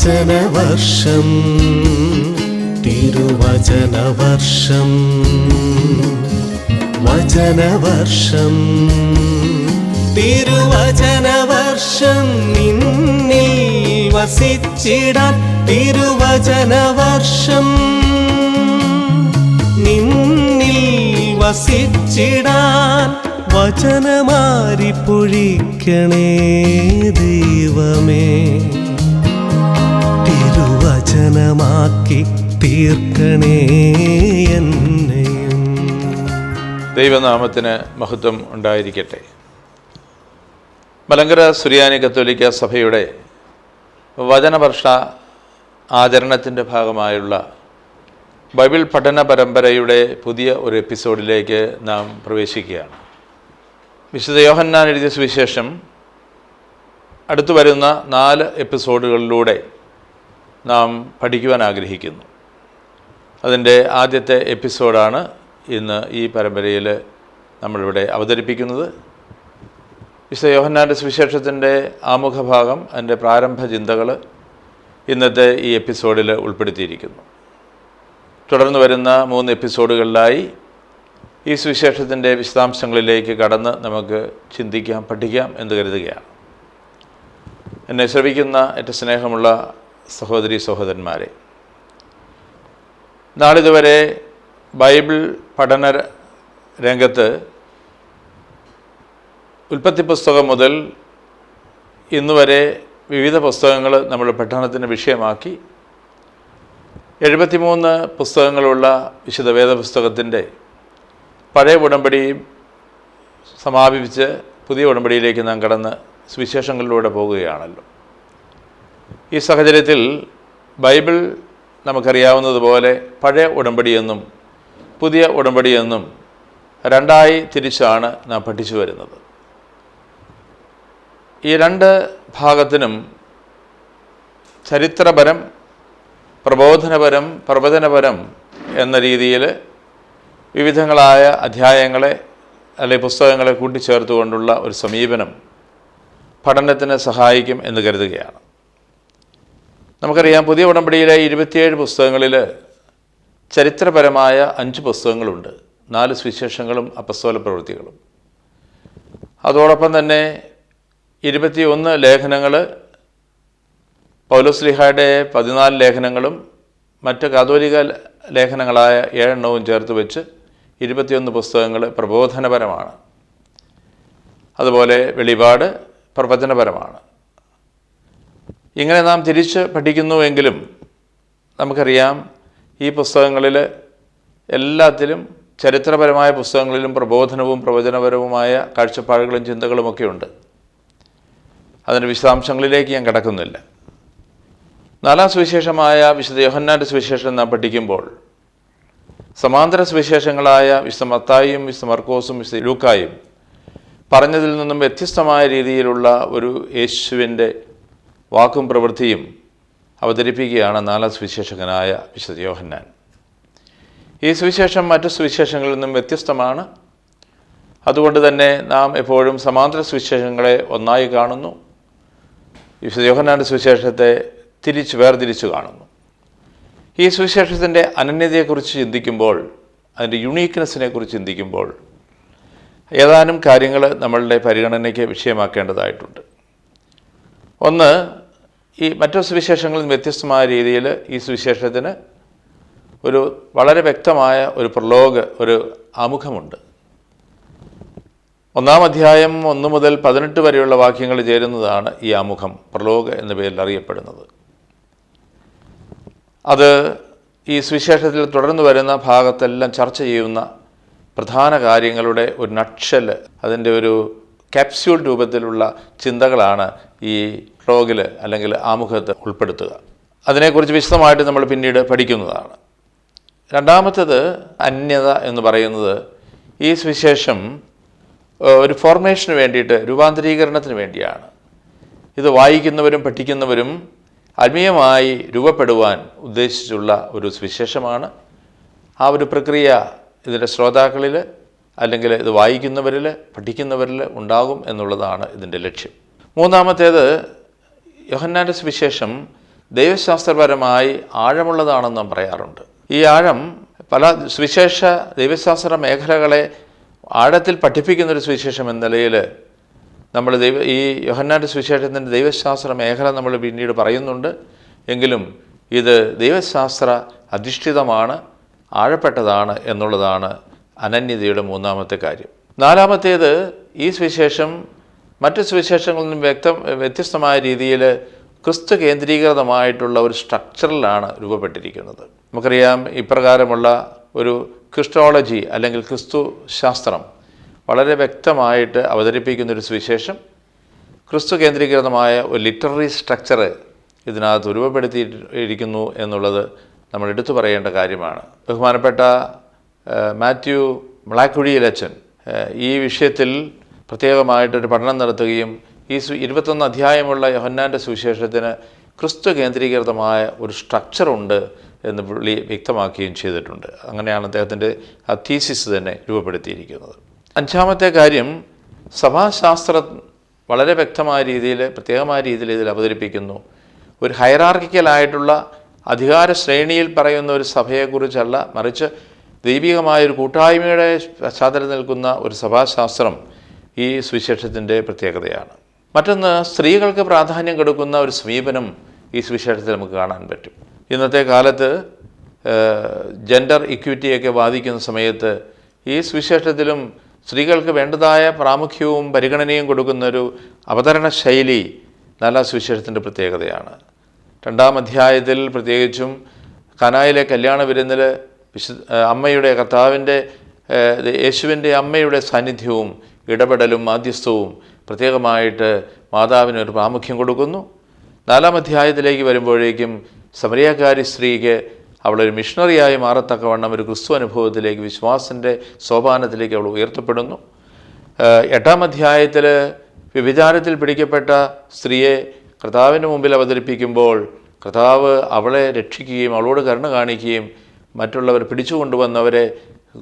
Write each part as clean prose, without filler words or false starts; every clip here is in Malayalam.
തിരുവചനവർഷം തിരുവചനവർഷം വചനവർഷം തിരുവചനവർഷം നിന്നിൽ വസിച്ചിടാൻ തിരുവചനവർഷം നിന്നിൽ വസിച്ചിടാൻ വചനമാരി പൊഴിക്കണേ ദൈവമേ തിരുവചനമാക്കി തീർക്കണേ എന്നെയും. ദൈവനാമത്തിന് മഹത്വം ഉണ്ടായിരിക്കട്ടെ. മലങ്കര സുറിയാനി കത്തോലിക്ക സഭയുടെ വചനവർഷ ആചരണത്തിൻ്റെ ഭാഗമായുള്ള ബൈബിൾ പഠന പരമ്പരയുടെ പുതിയ ഒരു എപ്പിസോഡിലേക്ക് നാം പ്രവേശിക്കുകയാണ്. വിശുദ്ധ യോഹന്നാൻ എഴുതിയ സുവിശേഷം അടുത്തു വരുന്ന 4 എപ്പിസോഡുകളിലൂടെ നാം പഠിക്കുവാൻ ആഗ്രഹിക്കുന്നു. അതിൻ്റെ ആദ്യത്തെ എപ്പിസോഡാണ് ഇന്ന് ഈ പരമ്പരയിൽ നമ്മളിവിടെ അവതരിപ്പിക്കുന്നത്. വിശുദ്ധ യോഹന്നാൻ്റെ സുവിശേഷത്തിൻ്റെ ആമുഖഭാഗം, അതിൻ്റെ പ്രാരംഭ ചിന്തകൾ ഇന്നത്തെ ഈ എപ്പിസോഡിൽ ഉൾപ്പെടുത്തിയിരിക്കുന്നു. തുടർന്ന് വരുന്ന 3 എപ്പിസോഡുകളിലായി ഈ സുവിശേഷത്തിൻ്റെ വിശദാംശങ്ങളിലേക്ക് കടന്ന് നമുക്ക് ചിന്തിക്കാം, പഠിക്കാം എന്ന് കരുതുകയാണ്. എന്നെ ശ്രവിക്കുന്ന ഏറ്റവും സ്നേഹമുള്ള സഹോദരി സഹോദരന്മാരെ, നാളിതുവരെ ബൈബിൾ പഠന രംഗത്ത് ഉൽപ്പത്തി പുസ്തകം മുതൽ ഇന്നുവരെ വിവിധ പുസ്തകങ്ങൾ നമ്മൾ പഠനത്തിന് വിഷയമാക്കി 73 പുസ്തകങ്ങളുള്ള വിശുദ്ധ വേദപുസ്തകത്തിൻ്റെ പഴയ ഉടമ്പടിയും സമാപിപ്പിച്ച് പുതിയ ഉടമ്പടിയിലേക്ക് നാം കടന്ന് സുവിശേഷങ്ങളിലൂടെ പോകുകയാണല്ലോ. ഈ സാഹചര്യത്തിൽ ബൈബിൾ നമുക്കറിയാവുന്നതുപോലെ പഴയ ഉടമ്പടിയെന്നും പുതിയ ഉടമ്പടിയെന്നും 2ആയി തിരിച്ചാണ് നാം പഠിച്ചു വരുന്നത്. ഈ 2 ഭാഗത്തിനും ചരിത്രപരം, പ്രബോധനപരം, പ്രവചനപരം എന്ന രീതിയിൽ വിവിധങ്ങളായ അധ്യായങ്ങളെ അല്ലെങ്കിൽ പുസ്തകങ്ങളെ കൂട്ടിച്ചേർത്തുകൊണ്ടുള്ള ഒരു സമീപനം പഠനത്തിന് സഹായിക്കും എന്ന് കരുതുകയാണ്. നമുക്കറിയാം, പുതിയ ഉടമ്പടിയിലെ 27 പുസ്തകങ്ങളിൽ ചരിത്രപരമായ 5 പുസ്തകങ്ങളുണ്ട്. 4 സുവിശേഷങ്ങളും അപ്പസ്തോല പ്രവൃത്തികളും. അതോടൊപ്പം തന്നെ 21 ലേഖനങ്ങൾ, പൗലോസ്ലീഹായുടെ 14 ലേഖനങ്ങളും മറ്റ് കാതോലിക ലേഖനങ്ങളായ 7 എണ്ണവും ചേർത്ത് വെച്ച് 21 പുസ്തകങ്ങൾ പ്രബോധനപരമാണ്. അതുപോലെ വെളിപാട് പ്രവചനപരമാണ്. ഇങ്ങനെ നാം തിരിച്ച് പഠിക്കുന്നുവെങ്കിലും നമുക്കറിയാം, ഈ പുസ്തകങ്ങളിൽ എല്ലാത്തിലും ചരിത്രപരമായ പുസ്തകങ്ങളിലും പ്രബോധനവും പ്രവചനപരവുമായ കാഴ്ചപ്പാടുകളും ചിന്തകളുമൊക്കെ ഉണ്ട്. അതിൻ്റെ വിശദാംശങ്ങളിലേക്ക് ഞാൻ കടക്കുന്നില്ല. 4ാം സുവിശേഷമായ വിശുദ്ധ യോഹന്നാൻ്റെ സുവിശേഷം നാം പഠിക്കുമ്പോൾ സമാന്തര സുവിശേഷങ്ങളായ വിശുദ്ധ മത്തായിയും വിശുദ്ധ മർക്കോസും വിശുദ്ധ ലൂക്കായും പറഞ്ഞതിൽ നിന്നും വ്യത്യസ്തമായ രീതിയിലുള്ള ഒരു യേശുവിൻ്റെ വാക്കും പ്രവൃത്തിയും അവതരിപ്പിക്കുകയാണ് 4ാം സുവിശേഷകനായ വിശുദ്ധ യോഹന്നാൻ. ഈ സുവിശേഷം മറ്റു സുവിശേഷങ്ങളിൽ നിന്നും വ്യത്യസ്തമാണ്. അതുകൊണ്ട് തന്നെ നാം എപ്പോഴും സമാന്തര സുവിശേഷങ്ങളെ ഒന്നായി കാണുന്നു. വിശുദ്ധ യോഹന്നാൻ്റെ സുവിശേഷത്തെ വേർതിരിച്ചു കാണുന്നു. ഈ സുവിശേഷത്തിൻ്റെ അനന്യതയെക്കുറിച്ച് ചിന്തിക്കുമ്പോൾ, അതിൻ്റെ യുണീക്ക്നെസ്സിനെ കുറിച്ച് ചിന്തിക്കുമ്പോൾ ഏതാനും കാര്യങ്ങൾ നമ്മളുടെ പരിഗണനയ്ക്ക് വിഷയമാക്കേണ്ടതായിട്ടുണ്ട്. ഒന്ന്, ഈ മറ്റു സുവിശേഷങ്ങളിൽ വ്യത്യസ്തമായ രീതിയിൽ ഈ സുവിശേഷത്തിന് ഒരു വളരെ വ്യക്തമായ ഒരു പ്രലോഗ്, ഒരു ആമുഖമുണ്ട്. 1-ാം അധ്യായം 1 മുതൽ 18 വരെയുള്ള വാക്യങ്ങൾ ചേരുന്നതാണ് ഈ ആമുഖം, പ്രലോഗ് എന്ന പേരിൽ അറിയപ്പെടുന്നത്. അത് ഈ സുവിശേഷത്തിൽ തുടർന്ന് വരുന്ന ഭാഗത്തെല്ലാം ചർച്ച ചെയ്യുന്ന പ്രധാന കാര്യങ്ങളുടെ ഒരു നട്ഷൽ, അതിൻ്റെ ഒരു ക്യാപ്സ്യൂൾ രൂപത്തിലുള്ള ചിന്തകളാണ് ഈ പ്രലോഗിൽ അല്ലെങ്കിൽ ആമുഖത്ത് ഉൾപ്പെടുത്തുക. അതിനെക്കുറിച്ച് വിശദമായിട്ട് നമ്മൾ പിന്നീട് പഠിക്കുന്നതാണ്. രണ്ടാമത്തേത് അന്യത എന്ന് പറയുന്നത്, ഈ സുവിശേഷം ഒരു ഫോർമേഷന് വേണ്ടിയിട്ട്, രൂപാന്തരീകരണത്തിന് വേണ്ടിയാണ്. ഇത് വായിക്കുന്നവരും പഠിക്കുന്നവരും ആത്മീയമായി രൂപപ്പെടുവാൻ ഉദ്ദേശിച്ചുള്ള ഒരു സുവിശേഷമാണ്. ആ ഒരു പ്രക്രിയ ഇതിൻ്റെ ശ്രോതാക്കളിൽ അല്ലെങ്കിൽ ഇത് വായിക്കുന്നവരിൽ, പഠിക്കുന്നവരിൽ ഉണ്ടാകും എന്നുള്ളതാണ് ഇതിൻ്റെ ലക്ഷ്യം. മൂന്നാമത്തേത്, യോഹന്നാൻ്റെ സുവിശേഷം ദൈവശാസ്ത്രപരമായി ആഴമുള്ളതാണെന്ന് നാം പറയാറുണ്ട്. ഈ ആഴം പല സുവിശേഷ ദൈവശാസ്ത്ര മേഖലകളെ ആഴത്തിൽ പഠിപ്പിക്കുന്നൊരു സുവിശേഷം എന്ന നിലയിൽ നമ്മൾ ഈ യോഹന്നാൻ്റെ സുവിശേഷത്തിൻ്റെ ദൈവശാസ്ത്ര മേഖല നമ്മൾ പിന്നീട് പറയുന്നുണ്ട്. എങ്കിലും ഇത് ദൈവശാസ്ത്ര അധിഷ്ഠിതമാണ്, ആഴപ്പെട്ടതാണ് എന്നുള്ളതാണ് അനന്യതയുടെ മൂന്നാമത്തെ കാര്യം. നാലാമത്തേത്, ഈ സുവിശേഷം മറ്റ് സുവിശേഷങ്ങളിൽ നിന്നും വ്യത്യസ്തമായ രീതിയിൽ ക്രിസ്തു കേന്ദ്രീകൃതമായിട്ടുള്ള ഒരു സ്ട്രക്ചറിലാണ് രൂപപ്പെട്ടിരിക്കുന്നത്. നമുക്കറിയാം, ഇപ്രകാരമുള്ള ഒരു ക്രിസ്റ്റോളജി അല്ലെങ്കിൽ ക്രിസ്തു ശാസ്ത്രം വളരെ വ്യക്തമായിട്ട് അവതരിപ്പിക്കുന്നൊരു സുവിശേഷം, കേന്ദ്രീകൃതമായ ഒരു ലിറ്റററി സ്ട്രക്ചർ ഇതിനകത്ത് രൂപപ്പെടുത്തിയിരിക്കുന്നു എന്നുള്ളത് നമ്മൾ എടുത്തു പറയേണ്ട കാര്യമാണ്. ബഹുമാനപ്പെട്ട മാത്യു മ്ലാക്കുഴിയിലച്ചൻ ഈ വിഷയത്തിൽ പ്രത്യേകമായിട്ടൊരു പഠനം നടത്തുകയും ഈ 21 അധ്യായമുള്ള യോഹന്നാൻ്റെ സുവിശേഷത്തിന് ക്രിസ്തു കേന്ദ്രീകൃതമായ ഒരു സ്ട്രക്ചറുണ്ട് എന്ന് പുള്ളി വ്യക്തമാക്കുകയും ചെയ്തിട്ടുണ്ട്. അങ്ങനെയാണ് അദ്ദേഹത്തിൻ്റെ ആ തീസിസ് തന്നെ രൂപപ്പെടുത്തിയിരിക്കുന്നത്. അഞ്ചാമത്തെ കാര്യം, സഭാശാസ്ത്രം വളരെ വ്യക്തമായ രീതിയിൽ, പ്രത്യേകമായ രീതിയിൽ ഇതിൽ അവതരിപ്പിക്കുന്നു. ഒരു ഹൈറാർക്കിക്കലായിട്ടുള്ള അധികാര ശ്രേണിയിൽ പറയുന്ന ഒരു സഭയെക്കുറിച്ചല്ല, മറിച്ച് ദൈവികമായൊരു കൂട്ടായ്മയുടെ പശ്ചാത്തലത്തിൽ നിൽക്കുന്ന ഒരു സഭാശാസ്ത്രം ഈ സുവിശേഷത്തിൻ്റെ പ്രത്യേകതയാണ്. മറ്റൊന്ന്, സ്ത്രീകൾക്ക് പ്രാധാന്യം കൊടുക്കുന്ന ഒരു സമീപനം ഈ സുവിശേഷത്തിൽ നമുക്ക് കാണാൻ പറ്റും. ഇന്നത്തെ കാലത്ത് ജെൻഡർ ഇക്വിറ്റിയൊക്കെ വാദിക്കുന്ന സമയത്ത് ഈ സുവിശേഷത്തിലും സ്ത്രീകൾക്ക് വേണ്ടതായ പ്രാമുഖ്യവും പരിഗണനയും കൊടുക്കുന്നൊരു അവതരണ ശൈലി നല്ല സുവിശേഷത്തിൻ്റെ പ്രത്യേകതയാണ്. 2-ാം അധ്യായത്തിൽ പ്രത്യേകിച്ചും കനായിലെ കല്യാണ വിരുന്നിൽ അമ്മയുടെ കർത്താവിൻ്റെ യേശുവിൻ്റെ അമ്മയുടെ സാന്നിധ്യവും ഇടപെടലും മാധ്യസ്ഥവും പ്രത്യേകമായിട്ട് മാതാവിന് ഒരു പ്രാമുഖ്യം കൊടുക്കുന്നു. 4-ാം അധ്യായത്തിലേക്ക് വരുമ്പോഴേക്കും സമരിയാക്കാരി സ്ത്രീക്ക് അവളൊരു മിഷണറിയായി മാറത്തക്കവണ്ണം ഒരു ക്രിസ്തു അനുഭവത്തിലേക്ക്, വിശ്വാസത്തിൻ്റെ സോപാനത്തിലേക്ക് അവൾ ഉയർത്തപ്പെടുന്നു. 8-ാം അധ്യായത്തിൽ വ്യഭിചാരത്തിൽ പിടിക്കപ്പെട്ട സ്ത്രീയെ കർത്താവിൻ്റെ മുമ്പിൽ അവതരിപ്പിക്കുമ്പോൾ കർത്താവ് അവളെ രക്ഷിക്കുകയും അവളോട് കരുണ കാണിക്കുകയും മറ്റുള്ളവർ പിടിച്ചുകൊണ്ടുവന്നവരെ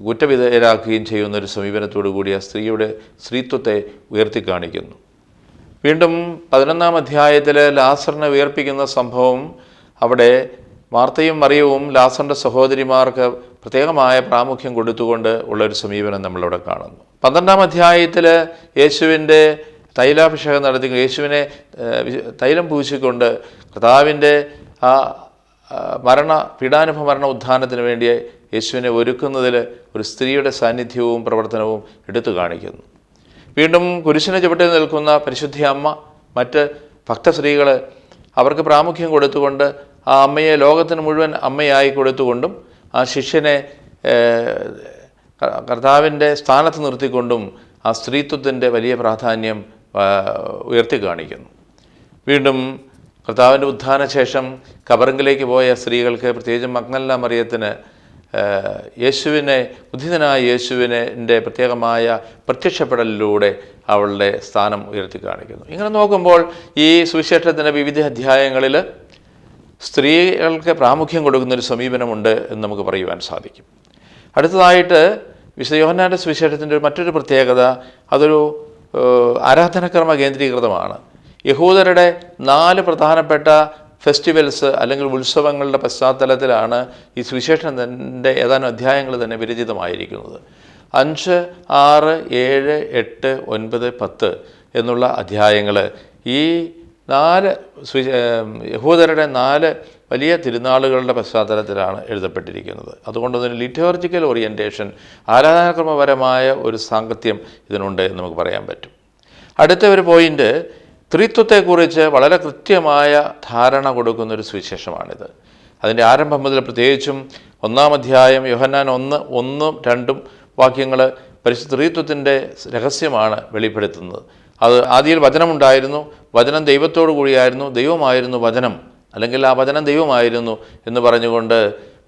കുറ്റവിധേയരാക്കുകയും ചെയ്യുന്ന ഒരു സമീപനത്തോടു കൂടി ആ സ്ത്രീയുടെ സ്ത്രീത്വത്തെ ഉയർത്തിക്കാണിക്കുന്നു. വീണ്ടും 11-ാം അധ്യായത്തിൽ ലാസറിനെ ഉയർപ്പിക്കുന്ന സംഭവം, അവിടെ മാർത്തയും മറിയവും ലാസറിൻ്റെ സഹോദരിമാർക്ക് പ്രത്യേകമായ പ്രാമുഖ്യം കൊടുത്തുകൊണ്ട് ഉള്ളൊരു സമീപനം നമ്മളിവിടെ കാണുന്നു. 12-ാം അധ്യായത്തിൽ യേശുവിൻ്റെ തൈലാഭിഷേകം നടത്തി യേശുവിനെ തൈലം പൂശിക്കൊണ്ട് കർത്താവിൻ്റെ ആ പീഡാനുഭവ മരണ ഉത്ഥാനത്തിന് വേണ്ടി യേശുവിനെ ഒരുക്കുന്നതിൽ ഒരു സ്ത്രീയുടെ സാന്നിധ്യവും പ്രവർത്തനവും എടുത്തു കാണിക്കുന്നു. വീണ്ടും കുരിശിന് ചുവട്ടിൽ നിൽക്കുന്ന പരിശുദ്ധ അമ്മ, മറ്റ് ഭക്തസ്ത്രീകൾ അവർക്ക് പ്രാമുഖ്യം കൊടുത്തുകൊണ്ട് ആ അമ്മയെ ലോകത്തിന് മുഴുവൻ അമ്മയായി കൊടുത്തുകൊണ്ടും ആ ശിഷ്യനെ കർത്താവിൻ്റെ സ്ഥാനത്ത് നിർത്തിക്കൊണ്ടും ആ സ്ത്രീത്വത്തിൻ്റെ വലിയ പ്രാധാന്യം ഉയർത്തി കാണിക്കുന്നു. വീണ്ടും കർത്താവിൻ്റെ ഉത്ഥാനശേഷം കബറിങ്കിലേക്ക് പോയ സ്ത്രീകൾക്ക്, പ്രത്യേകിച്ചും മഗ്ദലന മറിയത്തിന്, യേശുവിനെ, ഉദ്ധിതനായ യേശുവിനെ പ്രത്യേകമായ പ്രത്യക്ഷപ്പെടലിലൂടെ അവളുടെ സ്ഥാനം ഉയർത്തി കാണിക്കുന്നു. ഇങ്ങനെ നോക്കുമ്പോൾ ഈ സുവിശേഷത്തിൻ്റെ വിവിധ അധ്യായങ്ങളിൽ സ്ത്രീകൾക്ക് പ്രാമുഖ്യം കൊടുക്കുന്നൊരു സമീപനമുണ്ട് എന്ന് നമുക്ക് പറയുവാൻ സാധിക്കും. അടുത്തതായിട്ട് വിശുദ്ധ യോഹന്നാൻ്റെ സുവിശേഷത്തിൻ്റെ മറ്റൊരു പ്രത്യേകത, അതൊരു ആരാധനക്രമ കേന്ദ്രീകൃതമാണ്. യഹൂദരുടെ 4 പ്രധാനപ്പെട്ട ഫെസ്റ്റിവൽസ് അല്ലെങ്കിൽ ഉത്സവങ്ങളുടെ പശ്ചാത്തലത്തിലാണ് ഈ സുവിശേഷത്തിൻ്റെ ഏതാനും അധ്യായങ്ങൾ തന്നെ വിരചിതമായിരിക്കുന്നത്. 5, 6, 7, 8, 9, 10 എന്നുള്ള അധ്യായങ്ങൾ ഈ 4 യഹൂദരുടെ 4 വലിയ തിരുനാളുകളുടെ പശ്ചാത്തലത്തിലാണ് എഴുതപ്പെട്ടിരിക്കുന്നത്. അതുകൊണ്ട് തന്നെ ലിറ്റോർജിക്കൽ ഓറിയൻറ്റേഷൻ, ആരാധനാക്രമപരമായ ഒരു സാങ്കത്യം ഇതിനുണ്ട് എന്ന് നമുക്ക് പറയാൻ പറ്റും. അടുത്ത ഒരു പോയിൻ്റ്, ത്രിത്വത്തെക്കുറിച്ച് വളരെ കൃത്യമായ ധാരണ കൊടുക്കുന്നൊരു സുവിശേഷമാണിത്. അതിൻ്റെ ആരംഭം മുതൽ പ്രത്യേകിച്ചും 1-ാം അധ്യായം യോഹന്നാൻ 1:1-2 വാക്യങ്ങൾ പരിശുദ്ധ ത്രിത്വത്തിൻ്റെ രഹസ്യമാണ് വെളിപ്പെടുത്തുന്നത്. അത് ആദിയിൽ വചനമുണ്ടായിരുന്നു, വചനം ദൈവത്തോടു കൂടിയായിരുന്നു, ദൈവമായിരുന്നു വചനം, അല്ലെങ്കിൽ ആ വചനം ദൈവമായിരുന്നു എന്ന് പറഞ്ഞുകൊണ്ട്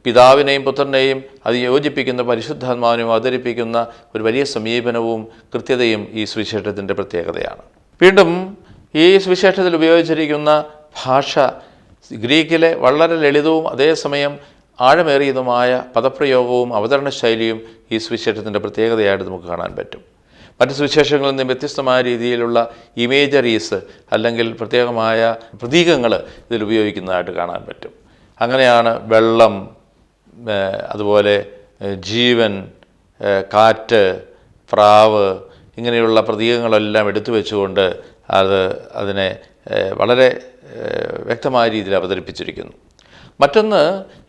പിതാവിനെയും പുത്രനെയും അത് യോജിപ്പിക്കുന്ന പരിശുദ്ധാത്മാവിനെയും അവതരിപ്പിക്കുന്ന ഒരു വലിയ സമീപനവും കൃത്യതയും ഈ സുവിശേഷത്തിൻ്റെ പ്രത്യേകതയാണ്. വീണ്ടും ഈ സുവിശേഷത്തിൽ ഉപയോഗിച്ചിരിക്കുന്ന ഭാഷ ഗ്രീക്കിലെ വളരെ ലളിതവും അതേസമയം ആഴമേറിയതുമായ പദപ്രയോഗവും അവതരണ ശൈലിയും ഈ സുവിശേഷത്തിൻ്റെ പ്രത്യേകതയായിട്ട് നമുക്ക് കാണാൻ പറ്റും. മറ്റ് സുവിശേഷങ്ങളിൽ നിന്ന് വ്യത്യസ്തമായ രീതിയിലുള്ള ഇമേജറീസ് അല്ലെങ്കിൽ പ്രത്യേകമായ പ്രതീകങ്ങൾ ഇതിൽ ഉപയോഗിക്കുന്നതായിട്ട് കാണാൻ പറ്റും. അങ്ങനെയാണ് വെള്ളം, അതുപോലെ ജീവൻ, കാറ്റ്, പ്രാവ്, ഇങ്ങനെയുള്ള പ്രതീകങ്ങളെല്ലാം എടുത്തു വെച്ചുകൊണ്ട് അതിനെ വളരെ വ്യക്തമായ രീതിയിൽ അവതരിപ്പിച്ചിരിക്കുന്നു. മറ്റൊന്ന്,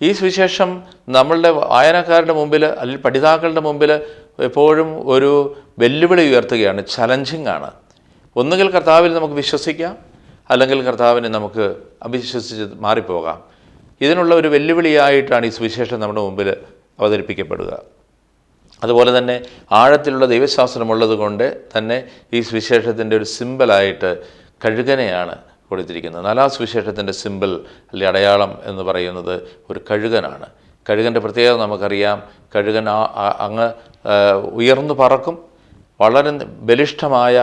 ഈ സുവിശേഷം നമ്മളുടെ വായനക്കാരുടെ മുമ്പിൽ അല്ലെങ്കിൽ പഠിതാക്കളുടെ മുമ്പിൽ എപ്പോഴും ഒരു വെല്ലുവിളി ഉയർത്തുകയാണ്, ചലഞ്ചിങ് ആണ്. ഒന്നുകിൽ കർത്താവിൽ നമുക്ക് വിശ്വസിക്കാം, അല്ലെങ്കിൽ കർത്താവിനെ നമുക്ക് അവിശ്വസിച്ച് മാറിപ്പോകാം. ഇതിനുള്ള ഒരു വെല്ലുവിളിയായിട്ടാണ് ഈ സുവിശേഷം നമ്മുടെ മുമ്പിൽ അവതരിപ്പിക്കപ്പെടുക. അതുപോലെ തന്നെ ആഴത്തിലുള്ള ദൈവശാസ്ത്രമുള്ളത് കൊണ്ട് തന്നെ ഈ സുവിശേഷത്തിൻ്റെ ഒരു സിമ്പലായിട്ട് കഴുകനെയാണ് കൊടുത്തിരിക്കുന്നത്. 4-ാം സുവിശേഷത്തിൻ്റെ സിമ്പിൾ അല്ലെങ്കിൽ അടയാളം എന്ന് പറയുന്നത് ഒരു കഴുകനാണ്. കഴുകൻ്റെ പ്രത്യേകത നമുക്കറിയാം. കഴുകൻ അങ്ങ് ഉയർന്നു പറക്കും, വളരെ ബലിഷ്ഠമായ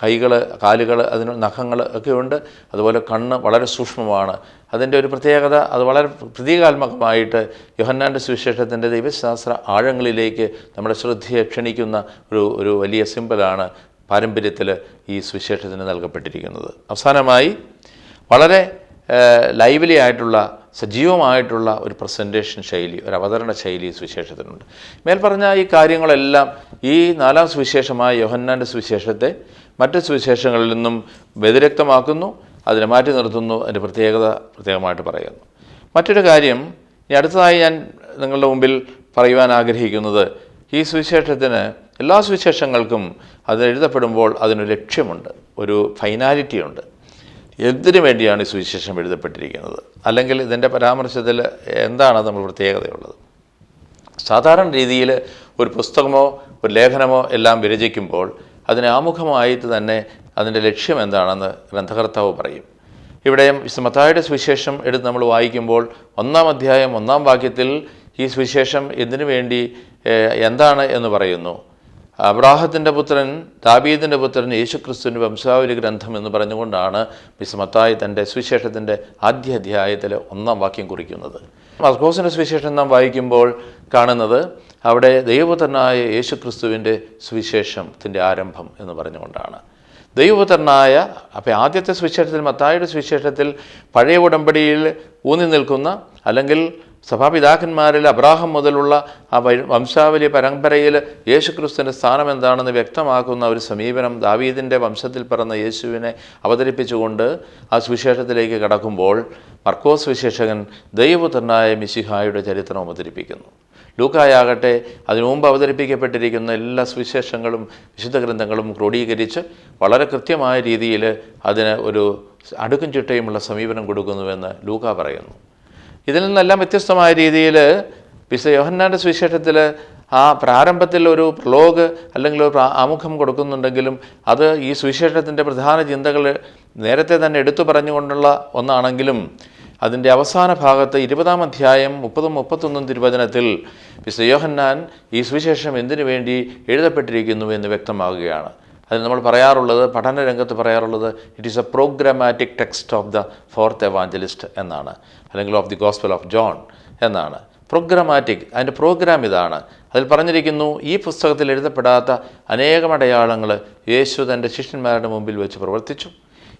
കൈകൾ, കാലുകൾ, അതിന് നഖങ്ങൾ ഒക്കെ ഉണ്ട്. അതുപോലെ കണ്ണ് വളരെ സൂക്ഷ്മമാണ്. അതിൻ്റെ ഒരു പ്രത്യേകത, അത് വളരെ പ്രതീകാത്മകമായിട്ട് യോഹന്നാൻ്റെ സുവിശേഷത്തിൻ്റെ ദൈവശാസ്ത്ര ആഴങ്ങളിലേക്ക് നമ്മുടെ ശ്രദ്ധയെ ക്ഷണിക്കുന്ന ഒരു വലിയ സിമ്പലാണ് പാരമ്പര്യത്തിൽ ഈ സുവിശേഷത്തിന് നൽകപ്പെട്ടിരിക്കുന്നത്. അവസാനമായി വളരെ ലൈവ്ലി ആയിട്ടുള്ള, സജീവമായിട്ടുള്ള ഒരു പ്രസൻറ്റേഷൻ ശൈലി, ഒരു അവതരണ ശൈലി സുവിശേഷത്തിനുണ്ട്. മേൽപ്പറഞ്ഞ ഈ കാര്യങ്ങളെല്ലാം ഈ 4-ാം സുവിശേഷമായ യോഹന്നാൻ്റെ സുവിശേഷത്തെ മറ്റ് സുവിശേഷങ്ങളിൽ നിന്നും വ്യതിരക്തമാക്കുന്നു, അതിനെ മാറ്റി നിർത്തുന്നു. അതിൻ്റെ പ്രത്യേകമായിട്ട് പറയുന്നു. മറ്റൊരു കാര്യം, ഇനി അടുത്തതായി ഞാൻ നിങ്ങളുടെ മുമ്പിൽ പറയുവാൻ ആഗ്രഹിക്കുന്നത്, ഈ സുവിശേഷത്തിന്, എല്ലാ സുവിശേഷങ്ങൾക്കും അത് എഴുതപ്പെടുമ്പോൾ അതിനൊരു ലക്ഷ്യമുണ്ട്, ഒരു ഫൈനാലിറ്റി ഉണ്ട്. എന്തിനു വേണ്ടിയാണ് ഈ സുവിശേഷം എഴുതപ്പെട്ടിരിക്കുന്നത്, അല്ലെങ്കിൽ ഇതിൻ്റെ പരാമർശത്തിൽ എന്താണ് നമ്മൾ പ്രത്യേകതയുള്ളത്? സാധാരണ രീതിയിൽ ഒരു പുസ്തകമോ ഒരു ലേഖനമോ എല്ലാം വിരചിക്കുമ്പോൾ അതിന് ആമുഖമായിട്ട് തന്നെ അതിൻ്റെ ലക്ഷ്യം എന്താണെന്ന് ഗ്രന്ഥകർത്താവ് പറയും. ഇവിടെ മത്തായിയുടെ സുവിശേഷം എടുത്ത് നമ്മൾ വായിക്കുമ്പോൾ 1-ാം അധ്യായം 1-ാം വാക്യത്തിൽ ഈ സുവിശേഷം എന്തിനു വേണ്ടി, എന്താണ് എന്ന് പറയുന്നു. അബ്രാഹത്തിൻ്റെ പുത്രൻ, ദാവീദിൻ്റെ പുത്രൻ, യേശുക്രിസ്തുവിൻ്റെ വംശാവലി ഗ്രന്ഥം എന്ന് പറഞ്ഞുകൊണ്ടാണ് മത്തായി തൻ്റെ സുവിശേഷത്തിൻ്റെ ആദ്യ അധ്യായത്തിൽ 1-ാം വാക്യം കുറിക്കുന്നത്. മർക്കോസിൻ്റെ സുവിശേഷം നാം വായിക്കുമ്പോൾ കാണുന്നത് അവിടെ ദൈവപുത്രനായ യേശുക്രിസ്തുവിൻ്റെ സുവിശേഷത്തിൻ്റെ ആരംഭം എന്ന് പറഞ്ഞുകൊണ്ടാണ്. ദൈവപുത്രനായ, അപ്പോൾ ആദ്യത്തെ സുവിശേഷത്തിൽ, മത്തായിയുടെ സുവിശേഷത്തിൽ പഴയ ഉടമ്പടിയിൽ ഊന്നി നിൽക്കുന്ന, അല്ലെങ്കിൽ സഭാപിതാക്കന്മാരിൽ അബ്രാഹം മുതലുള്ള ആ വംശാവലി പരമ്പരയിൽ യേശുക്രിസ്തുവിൻ്റെ സ്ഥാനം എന്താണെന്ന് വ്യക്തമാക്കുന്ന ഒരു സമീപനം ദാവീദിൻ്റെ വംശത്തിൽ പിറന്ന യേശുവിനെ അവതരിപ്പിച്ചുകൊണ്ട് ആ സുവിശേഷത്തിലേക്ക് കടക്കുമ്പോൾ മർക്കോസ് സുവിശേഷകൻ ദൈവപുത്രനായ മിശിഹായുടെ ചരിത്രം അവതരിപ്പിക്കുന്നു. ലൂക്കായാകട്ടെ അതിനു മുമ്പ് അവതരിപ്പിക്കപ്പെട്ടിരിക്കുന്ന എല്ലാ സുവിശേഷങ്ങളും വിശുദ്ധ ഗ്രന്ഥങ്ങളും ക്രോഡീകരിച്ച് വളരെ കൃത്യമായ രീതിയിൽ അതിന് ഒരു അടുക്കും ചിട്ടയുമുള്ള സമീപനം കൊടുക്കുന്നുവെന്ന് ലൂക്ക പറയുന്നു. ഇതിൽ നിന്നെല്ലാം വ്യത്യസ്തമായ രീതിയിൽ യോഹന്നാൻ്റെ സുവിശേഷത്തിൽ ആ പ്രാരംഭത്തിൽ ഒരു പ്രലോഗ് അല്ലെങ്കിൽ ഒരു ആമുഖം കൊടുക്കുന്നുണ്ടെങ്കിലും അത് ഈ സുവിശേഷത്തിൻ്റെ പ്രധാന ചിന്തകൾ നേരത്തെ തന്നെ എടുത്തു പറഞ്ഞുകൊണ്ടുള്ള ഒന്നാണെങ്കിലും അതിൻ്റെ അവസാന ഭാഗത്ത് 20-ാം അധ്യായം 30-31 തിരുവചനത്തിൽ യോഹന്നാൻ ഈ സുവിശേഷം എന്തിനു വേണ്ടി എഴുതപ്പെട്ടിരിക്കുന്നു എന്ന് വ്യക്തമാകുകയാണ്. അതിന് നമ്മൾ പറയാറുള്ളത്, പഠന രംഗത്ത് പറയാറുള്ളത്, it is a programmatic text of the 4th evangelist എന്നാണ്, അല്ലെങ്കിൽ of the gospel of John എന്നാണ്. പ്രോഗ്രാമാറ്റിക്, അതിൻ്റെ പ്രോഗ്രാം ഇതാണ്. അതിൽ പറഞ്ഞിരിക്കുന്നു, ഈ പുസ്തകത്തിൽ എഴുതപ്പെടാത്ത അനേകം അടയാളങ്ങൾ യേശു തൻ്റെ ശിഷ്യന്മാരുടെ മുമ്പിൽ വെച്ച് പ്രവർത്തിച്ചു.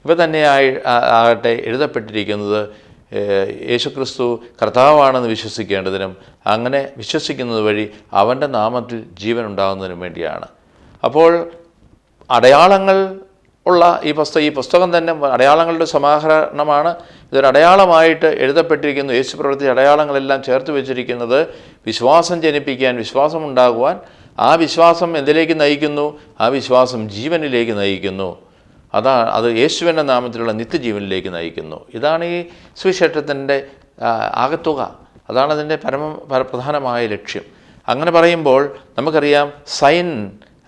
ഇവ തന്നെയായി ആകട്ടെ എഴുതപ്പെട്ടിരിക്കുന്നത് യേശുക്രിസ്തു കർത്താവാണെന്ന് വിശ്വസിക്കേണ്ടതിനും അങ്ങനെ വിശ്വസിക്കുന്നത് വഴി അവൻ്റെ നാമത്തിൽ ജീവൻ ഉണ്ടാകുന്നതിനും വേണ്ടിയാണ്. അപ്പോൾ അടയാളങ്ങൾ ഉള്ള ഈ പുസ്തകം തന്നെ അടയാളങ്ങളുടെ സമാഹരണമാണ്. ഇതൊരു അടയാളമായിട്ട് എഴുതപ്പെട്ടിരിക്കുന്നു. യേശു പ്രവൃത്തി അടയാളങ്ങളെല്ലാം ചേർത്ത് വെച്ചിരിക്കുന്നത് വിശ്വാസം ജനിപ്പിക്കാൻ, വിശ്വാസം ഉണ്ടാകുവാൻ. ആ വിശ്വാസം എന്തിലേക്ക് നയിക്കുന്നു? ആ വിശ്വാസം ജീവനിലേക്ക് നയിക്കുന്നു. അത് യേശുവിൻ്റെ നാമത്തിലുള്ള നിത്യജീവനിലേക്ക് നയിക്കുന്നു. ഇതാണ് ഈ സുവിശേഷത്തിൻ്റെ ആകത്തുക. അതാണ് അതിൻ്റെ പ്രധാനമായ ലക്ഷ്യം. അങ്ങനെ പറയുമ്പോൾ നമുക്കറിയാം, സൈൻ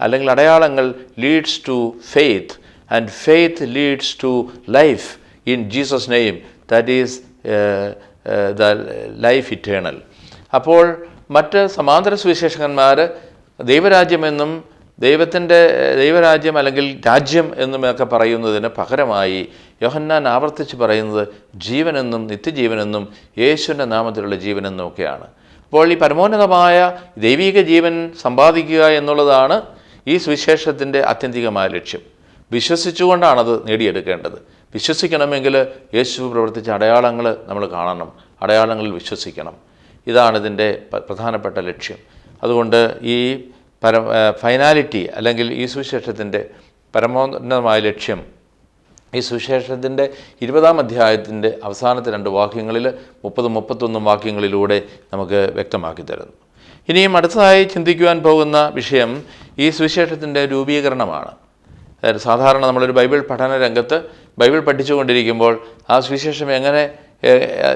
അല്ലെങ്കിൽ അടയാളങ്ങൾ leads to faith, and faith leads to life in Jesus name, that is the life eternal. അപ്പോൾ മറ്റ് സമാന്തര സുവിശേഷകന്മാർ ദൈവരാജ്യമെന്നും ദൈവരാജ്യം അല്ലെങ്കിൽ രാജ്യം എന്നുമൊക്കെ പറയുന്നതിന് പകരമായി യോഹന്നാൻ ആവർത്തിച്ച് പറയുന്നത് ജീവനെന്നും നിത്യജീവനെന്നും യേശുവിൻ്റെ നാമത്തിലുള്ള ജീവനെന്നും ഒക്കെയാണ്. അപ്പോൾ ഈ പരമോന്നതമായ ദൈവിക ജീവൻ സമ്പാദിക്കുക എന്നുള്ളതാണ് ഈ സുവിശേഷത്തിൻ്റെ ആത്യന്തികമായ ലക്ഷ്യം. വിശ്വസിച്ചുകൊണ്ടാണത് നേടിയെടുക്കേണ്ടത്. വിശ്വസിക്കണമെങ്കിൽ യേശു പ്രവർത്തിച്ച അടയാളങ്ങൾ നമ്മൾ കാണണം, അടയാളങ്ങളിൽ വിശ്വസിക്കണം. ഇതാണ് ഇതിൻ്റെ പ്രധാനപ്പെട്ട ലക്ഷ്യം. അതുകൊണ്ട് ഈ ഫൈനാലിറ്റി അല്ലെങ്കിൽ ഈ സുവിശേഷത്തിൻ്റെ പരമോന്നതമായ ലക്ഷ്യം ഈ സുവിശേഷത്തിൻ്റെ 20-ാം അധ്യായത്തിൻ്റെ അവസാനത്തെ 2 വാക്യങ്ങളിൽ 30-31 വാക്യങ്ങളിലൂടെ നമുക്ക് വ്യക്തമാക്കി തരുന്നു. ഇനിയും അടുത്തതായി ചിന്തിക്കുവാൻ പോകുന്ന വിഷയം ഈ സുവിശേഷത്തിൻ്റെ രൂപീകരണമാണ്. അതായത് സാധാരണ നമ്മളൊരു ബൈബിൾ പഠന രംഗത്ത് ബൈബിൾ പഠിച്ചുകൊണ്ടിരിക്കുമ്പോൾ ആ സുവിശേഷം എങ്ങനെ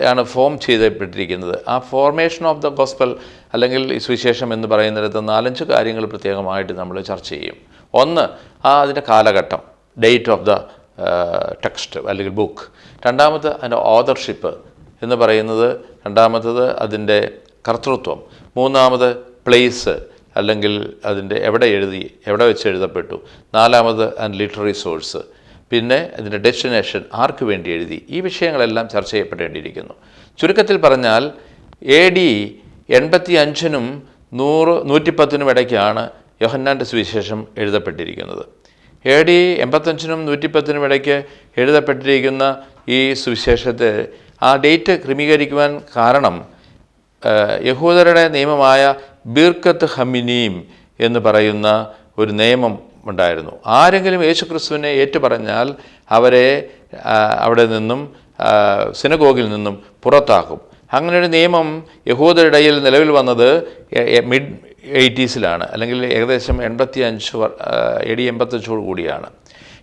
ആണ് ഫോം ചെയ്യപ്പെട്ടിരിക്കുന്നത്, ആ ഫോർമേഷൻ ഓഫ് ദ ഗോസ്പൽ അല്ലെങ്കിൽ ഈ സുവിശേഷം എന്ന് പറയുന്നിടത്ത് 4-5 കാര്യങ്ങൾ പ്രത്യേകമായിട്ട് നമ്മൾ ചർച്ച ചെയ്യും. ഒന്ന്, അതിൻ്റെ കാലഘട്ടം, ഡേറ്റ് ഓഫ് ദ ടെക്സ്റ്റ് അല്ലെങ്കിൽ ബുക്ക്. രണ്ടാമത് അതിൻ്റെ ഓതർഷിപ്പ് എന്ന് പറയുന്നത്, രണ്ടാമത്തത് അതിൻ്റെ കർത്തൃത്വം. മൂന്നാമത് പ്ലേസ് അല്ലെങ്കിൽ അതിൻ്റെ എവിടെ വെച്ച് എഴുതപ്പെട്ടു. നാലാമത് അതിൻ്റെ ലിറ്റററി സോഴ്സ്. പിന്നെ ഇതിൻ്റെ ഡെസ്റ്റിനേഷൻ, ആർക്ക് വേണ്ടി എഴുതി. ഈ വിഷയങ്ങളെല്ലാം ചർച്ച ചെയ്യപ്പെടേണ്ടിയിരിക്കുന്നു. ചുരുക്കത്തിൽ പറഞ്ഞാൽ AD 85-നും 110-നും ഇടയ്ക്കാണ് യോഹന്നാൻ്റെ സുവിശേഷം എഴുതപ്പെട്ടിരിക്കുന്നത്. AD 85-നും 110-നും ഇടയ്ക്ക് എഴുതപ്പെട്ടിരിക്കുന്ന ഈ സുവിശേഷത്തെ ആ ഡേറ്റ് ക്രമീകരിക്കുവാൻ കാരണം യഹൂദരുടെ നിയമമായ ബിർക്കത്ത് ഹമിനീം എന്ന് പറയുന്ന ഒരു നിയമം ഉണ്ടായിരുന്നു. ആരെങ്കിലും യേശുക്രിസ്തുവിനെ ഏറ്റുപറഞ്ഞാൽ അവരെ അവിടെ നിന്നും സിനഗോഗിൽ നിന്നും പുറത്താക്കും. അങ്ങനെയൊരു നിയമം യഹൂദരുടെ ഇടയിൽ നിലവിൽ വന്നത് മിഡ് 80s അല്ലെങ്കിൽ ഏകദേശം 85 AD 85 കൂടിയാണ്.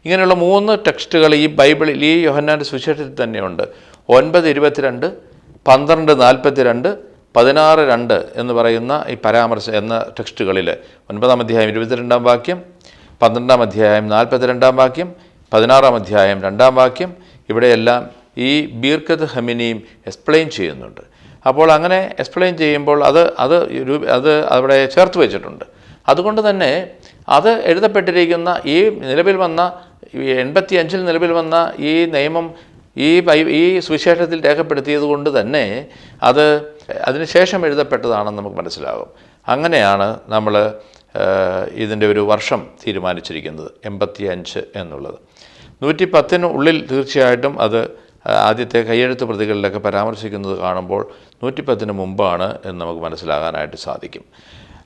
ഇങ്ങനെയുള്ള 3 ടെക്സ്റ്റുകൾ ഈ ബൈബിളിൽ, ഈ യോഹന്നാൻ്റെ സുവിശേഷത്തിൽ തന്നെയുണ്ട്. 9:22, 12:42, 16:2 എന്ന് പറയുന്ന ഈ പരാമർശം എന്ന ടെക്സ്റ്റുകളിൽ 9-ാം അധ്യായം 22-ാം വാക്യം, 12-ാം അധ്യായം 42-ാം വാക്യം, 16-ാം അധ്യായം 2-ാം വാക്യം, ഇവിടെയെല്ലാം ഈ ബീർക്കത്ത് ഹമിനിയും എക്സ്പ്ലെയിൻ ചെയ്യുന്നുണ്ട്. അപ്പോൾ അങ്ങനെ എക്സ്പ്ലെയിൻ ചെയ്യുമ്പോൾ അത് അവിടെ ചേർത്ത് വെച്ചിട്ടുണ്ട്. അതുകൊണ്ട് തന്നെ അത് എഴുതപ്പെട്ടിരിക്കുന്ന ഈ നിലവിൽ വന്ന 85-ൽ നിലവിൽ വന്ന ഈ നിയമം ഈ സുവിശേഷത്തിൽ രേഖപ്പെടുത്തിയത് കൊണ്ട് തന്നെ അതിനുശേഷം എഴുതപ്പെട്ടതാണെന്ന് നമുക്ക് മനസ്സിലാകും. അങ്ങനെയാണ് നമ്മൾ ഇതിൻ്റെ ഒരു വർഷം തീരുമാനിച്ചിരിക്കുന്നത്, 85 എന്നുള്ളത്. 110-ന് ഉള്ളിൽ തീർച്ചയായിട്ടും അത് ആദ്യത്തെ കയ്യെഴുത്ത് പ്രതികളിലൊക്കെ പരാമർശിക്കുന്നത് കാണുമ്പോൾ 110-ന് മുമ്പാണ് എന്ന് നമുക്ക് മനസ്സിലാകാനായിട്ട് സാധിക്കും.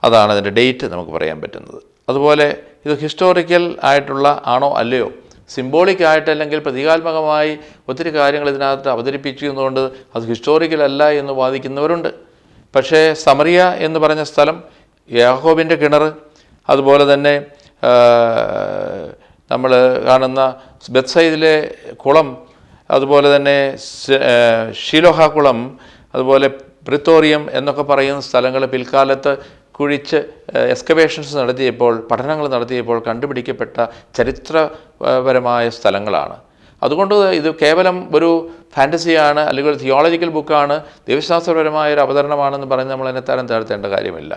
അതാണ് അതിൻ്റെ ഡേറ്റ് നമുക്ക് പറയാൻ പറ്റുന്നത്. അതുപോലെ ഇത് ഹിസ്റ്റോറിക്കൽ ആയിട്ടുള്ള ആണോ അല്ലയോ, സിംബോളിക് ആയിട്ട് അല്ലെങ്കിൽ പ്രതീകാത്മകമായി ഒത്തിരി കാര്യങ്ങൾ ഇതിനകത്ത് അവതരിപ്പിക്കുന്നതുകൊണ്ട് അത് ഹിസ്റ്റോറിക്കൽ അല്ല എന്ന് വാദിക്കുന്നവരുണ്ട്. പക്ഷേ സമറിയ എന്ന് പറഞ്ഞ സ്ഥലം, യാക്കോബിൻ്റെ കിണർ, അതുപോലെ തന്നെ നമ്മൾ കാണുന്ന ബെത്സയിദിലെ കുളം, അതുപോലെ തന്നെ ഷീലോഹ കുളം, അതുപോലെ പ്രിത്തോറിയം എന്നൊക്കെ പറയുന്ന സ്ഥലങ്ങൾ പിൽക്കാലത്ത് കുഴിച്ച് എക്സ്കവേഷൻസ് നടത്തിയപ്പോൾ, പഠനങ്ങൾ നടത്തിയപ്പോൾ കണ്ടുപിടിക്കപ്പെട്ട ചരിത്രപരമായ സ്ഥലങ്ങളാണ്. അതുകൊണ്ട് ഇത് കേവലം ഒരു ഫാൻറ്റസിയാണ് അല്ലെങ്കിൽ ഒരു തിയോളജിക്കൽ ബുക്കാണ്, ദൈവശാസ്ത്രപരമായ ഒരു അവതരണമാണെന്ന് പറഞ്ഞ് നമ്മൾ അതിനെ തരം താഴ്ത്തേണ്ട കാര്യമില്ല.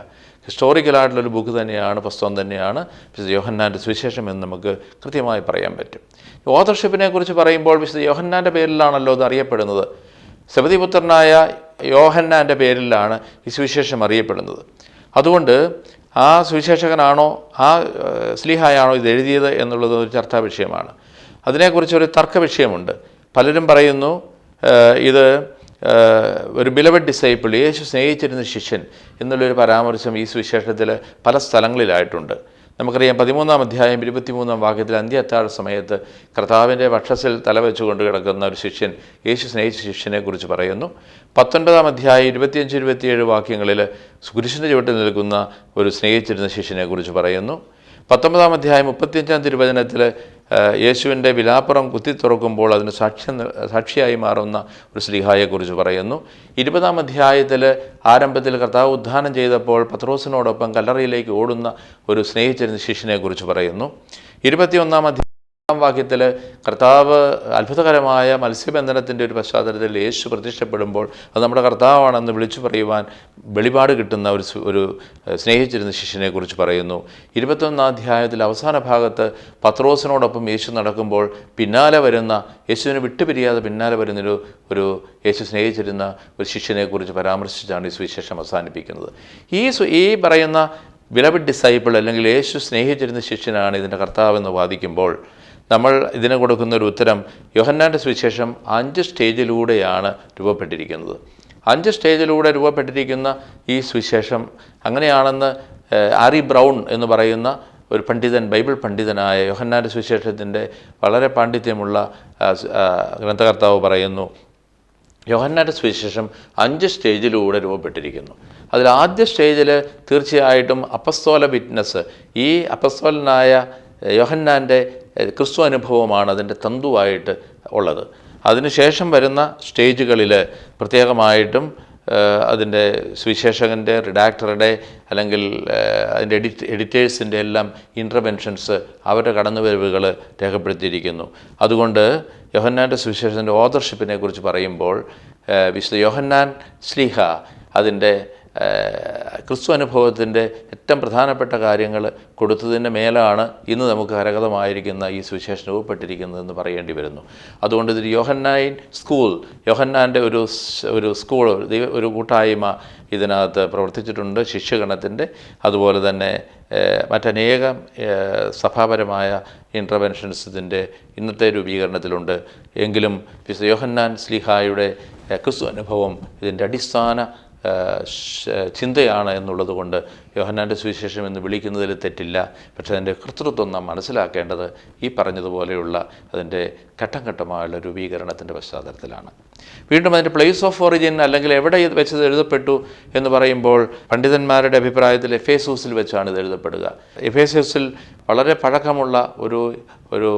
ഹിസ്റ്റോറിക്കലായിട്ടുള്ളൊരു ബുക്ക് തന്നെയാണ്, പുസ്തകം തന്നെയാണ് വിശുദ്ധ യോഹന്നാൻ്റെ സുവിശേഷം എന്ന് നമുക്ക് കൃത്യമായി പറയാൻ പറ്റും. ഓതർഷിപ്പിനെ കുറിച്ച് പറയുമ്പോൾ വിശുദ്ധ യോഹന്നാൻ്റെ പേരിലാണല്ലോ അത് അറിയപ്പെടുന്നത്. സെബദിപുത്രനായ യോഹന്നാൻ്റെ പേരിലാണ് ഈ സുവിശേഷം അറിയപ്പെടുന്നത്. അതുകൊണ്ട് ആ സുവിശേഷകനാണോ ആ സ്ലീഹായാണോ ഇത് എഴുതിയത് എന്നുള്ളത് ഒരു ചർച്ചാ വിഷയമാണ്. അതിനെക്കുറിച്ചൊരു തർക്ക വിഷയമുണ്ട്. പലരും പറയുന്നു ഇത് ഒരു ബിലവഡ് ഡിസൈപ്പിൾ, യേശു സ്നേഹിച്ചിരുന്ന ശിഷ്യൻ എന്നുള്ളൊരു പരാമർശം ഈ സുവിശേഷത്തിൽ പല സ്ഥലങ്ങളിലായിട്ടുണ്ട്. നമുക്കറിയാം 13-ാം അധ്യായം 23-ാം വാക്യത്തിൽ അന്ത്യത്താഴ സമയത്ത് കർത്താവിൻ്റെ വക്ഷസിൽ തലവെച്ചുകൊണ്ട് കിടക്കുന്ന ഒരു ശിഷ്യൻ, യേശു സ്നേഹിച്ച ശിഷ്യനെക്കുറിച്ച് പറയുന്നു. 19-ാം അധ്യായം 25-27 വാക്യങ്ങളിൽ കുരിശിൻ്റെ ചുവട്ടിൽ നിൽക്കുന്ന ഒരു സ്നേഹിച്ചിരുന്ന ശിഷ്യനെക്കുറിച്ച് പറയുന്നു. 19-ാം അധ്യായം 35-ാം തിരുവചനത്തിൽ യേശുവിൻ്റെ വിലാപ്പുറം കുത്തി തുറക്കുമ്പോൾ അതിന് സാക്ഷിയായി മാറുന്ന ഒരു സ്ലീഹായെക്കുറിച്ച് പറയുന്നു. 20-ാം അധ്യായത്തിൽ ആരംഭത്തിൽ കർത്താവ് ഉദ്ധാനം ചെയ്തപ്പോൾ പത്രോസിനോടൊപ്പം കല്ലറയിലേക്ക് ഓടുന്ന ഒരു സ്നേഹിച്ചിരുന്ന ശിഷ്യനെക്കുറിച്ച് പറയുന്നു. 21-ാം അധ്യായം വാക്യത്തിൽ കർത്താവ് അത്ഭുതകരമായ മത്സ്യബന്ധനത്തിൻ്റെ ഒരു പശ്ചാത്തലത്തിൽ യേശു പ്രത്യക്ഷപ്പെടുമ്പോൾ അത് നമ്മുടെ കർത്താവാണെന്ന് വിളിച്ചു പറയുവാൻ വെളിപാട് കിട്ടുന്ന ഒരു സ്നേഹിച്ചിരുന്ന ശിഷ്യനെക്കുറിച്ച് പറയുന്നു. 21-ാം അധ്യായത്തിൽ അവസാന ഭാഗത്ത് പത്രോസിനോടൊപ്പം യേശു നടക്കുമ്പോൾ പിന്നാലെ വരുന്ന, യേശുവിനെ വിട്ടുപിരിയാതെ പിന്നാലെ വരുന്നൊരു യേശു സ്നേഹിച്ചിരുന്ന ഒരു ശിഷ്യനെക്കുറിച്ച് പരാമർശിച്ചാണ് ഈ സുവിശേഷം അവസാനിപ്പിക്കുന്നത്. ഈ പറയുന്ന ബിലവഡ് ഡിസൈപ്പിൾ അല്ലെങ്കിൽ യേശു സ്നേഹിച്ചിരുന്ന ശിഷ്യനാണ് ഇതിൻ്റെ കർത്താവെന്ന് വാദിക്കുമ്പോൾ നമ്മൾ ഇതിന് കൊടുക്കുന്ന ഒരു ഉത്തരം യോഹന്നാൻ്റെ സുവിശേഷം 5 സ്റ്റേജിലൂടെയാണ് രൂപപ്പെട്ടിരിക്കുന്നത്. 5 സ്റ്റേജിലൂടെ രൂപപ്പെട്ടിരിക്കുന്ന ഈ സുവിശേഷം അങ്ങനെയാണെന്ന് ആരി ബ്രൗൺ എന്ന് പറയുന്ന ഒരു പണ്ഡിതൻ, ബൈബിൾ പണ്ഡിതനായ യോഹന്നാൻ്റെ സുവിശേഷത്തിൻ്റെ വളരെ പാണ്ഡിത്യമുള്ള ഗ്രന്ഥകർത്താവ് പറയുന്നു. യോഹന്നാൻ്റെ സുവിശേഷം 5 സ്റ്റേജിലൂടെ രൂപപ്പെട്ടിരിക്കുന്നു. അതിൽ ആദ്യ സ്റ്റേജിൽ തീർച്ചയായിട്ടും അപ്പസ്തോല വിറ്റ്നസ്, ഈ അപ്പസ്തോലനായ യോഹന്നാൻ്റെ ക്രിസ്തു അനുഭവമാണ് അതിൻ്റെ തന്തുവായിട്ട് ഉള്ളത്. അതിനുശേഷം വരുന്ന സ്റ്റേജുകളിൽ പ്രത്യേകമായിട്ടും അതിൻ്റെ സുവിശേഷകൻ്റെ, റിഡാക്ടറുടെ അല്ലെങ്കിൽ അതിൻ്റെ എഡിറ്റേഴ്സിൻ്റെ എല്ലാം ഇൻ്റർവെൻഷൻസ്, അവരുടെ കടന്നുവരവുകൾ രേഖപ്പെടുത്തിയിരിക്കുന്നു. അതുകൊണ്ട് യോഹന്നാൻ്റെ സുവിശേഷത്തിൻ്റെ ഓതർഷിപ്പിനെ കുറിച്ച് പറയുമ്പോൾ വിശുദ്ധ യോഹന്നാൻ ശ്ലീഹ അതിൻ്റെ ക്രിസ്തു അനുഭവത്തിൻ്റെ ഏറ്റവും പ്രധാനപ്പെട്ട കാര്യങ്ങൾ കൊടുത്തതിൻ്റെ മേലാണ് ഇന്ന് നമുക്ക് കരഗതമായിരിക്കുന്ന ഈ സുവിശേഷം രൂപപ്പെട്ടിരിക്കുന്നതെന്ന് പറയേണ്ടി വരുന്നു. അതുകൊണ്ട് ഇതൊരു യോഹന്നാൻ സ്കൂൾ, യോഹന്നാൻ്റെ ഒരു സ്കൂൾ, ഒരു കൂട്ടായ്മ ഇതിനകത്ത് പ്രവർത്തിച്ചിട്ടുണ്ട്, ശിഷ്യഗണത്തിൻ്റെ. അതുപോലെ തന്നെ മറ്റനേകം സഭാപരമായ ഇൻ്റർവെൻഷൻസ് ഇതിൻ്റെ ഇന്നത്തെ രൂപീകരണത്തിലുണ്ട്. എങ്കിലും വിശുദ്ധ യോഹന്നാൻ ശ്ലീഹായുടെ ക്രിസ്തു അനുഭവം ഇതിൻ്റെ അടിസ്ഥാന ചിന്തയാണ് എന്നുള്ളത് കൊണ്ട് യോഹന്നാൻ്റെ സുവിശേഷം എന്ന് വിളിക്കുന്നതിൽ തെറ്റില്ല. പക്ഷേ അതിൻ്റെ കർത്തൃത്വം നാം മനസ്സിലാക്കേണ്ടത് ഈ പറഞ്ഞതുപോലെയുള്ള അതിൻ്റെ ഘട്ടം ഘട്ടമായുള്ള രൂപീകരണത്തിൻ്റെ പശ്ചാത്തലത്തിലാണ്. വീണ്ടും അതിൻ്റെ പ്ലേസ് ഓഫ് ഒറിജിൻ അല്ലെങ്കിൽ എവിടെ വെച്ച് എഴുതപ്പെട്ടു എന്ന് പറയുമ്പോൾ പണ്ഡിതന്മാരുടെ അഭിപ്രായത്തിൽ എഫേസൂസിൽ വെച്ചാണ് ഇത് എഴുതപ്പെടുക. എഫേസൂസിൽ വളരെ പഴക്കമുള്ള ഒരു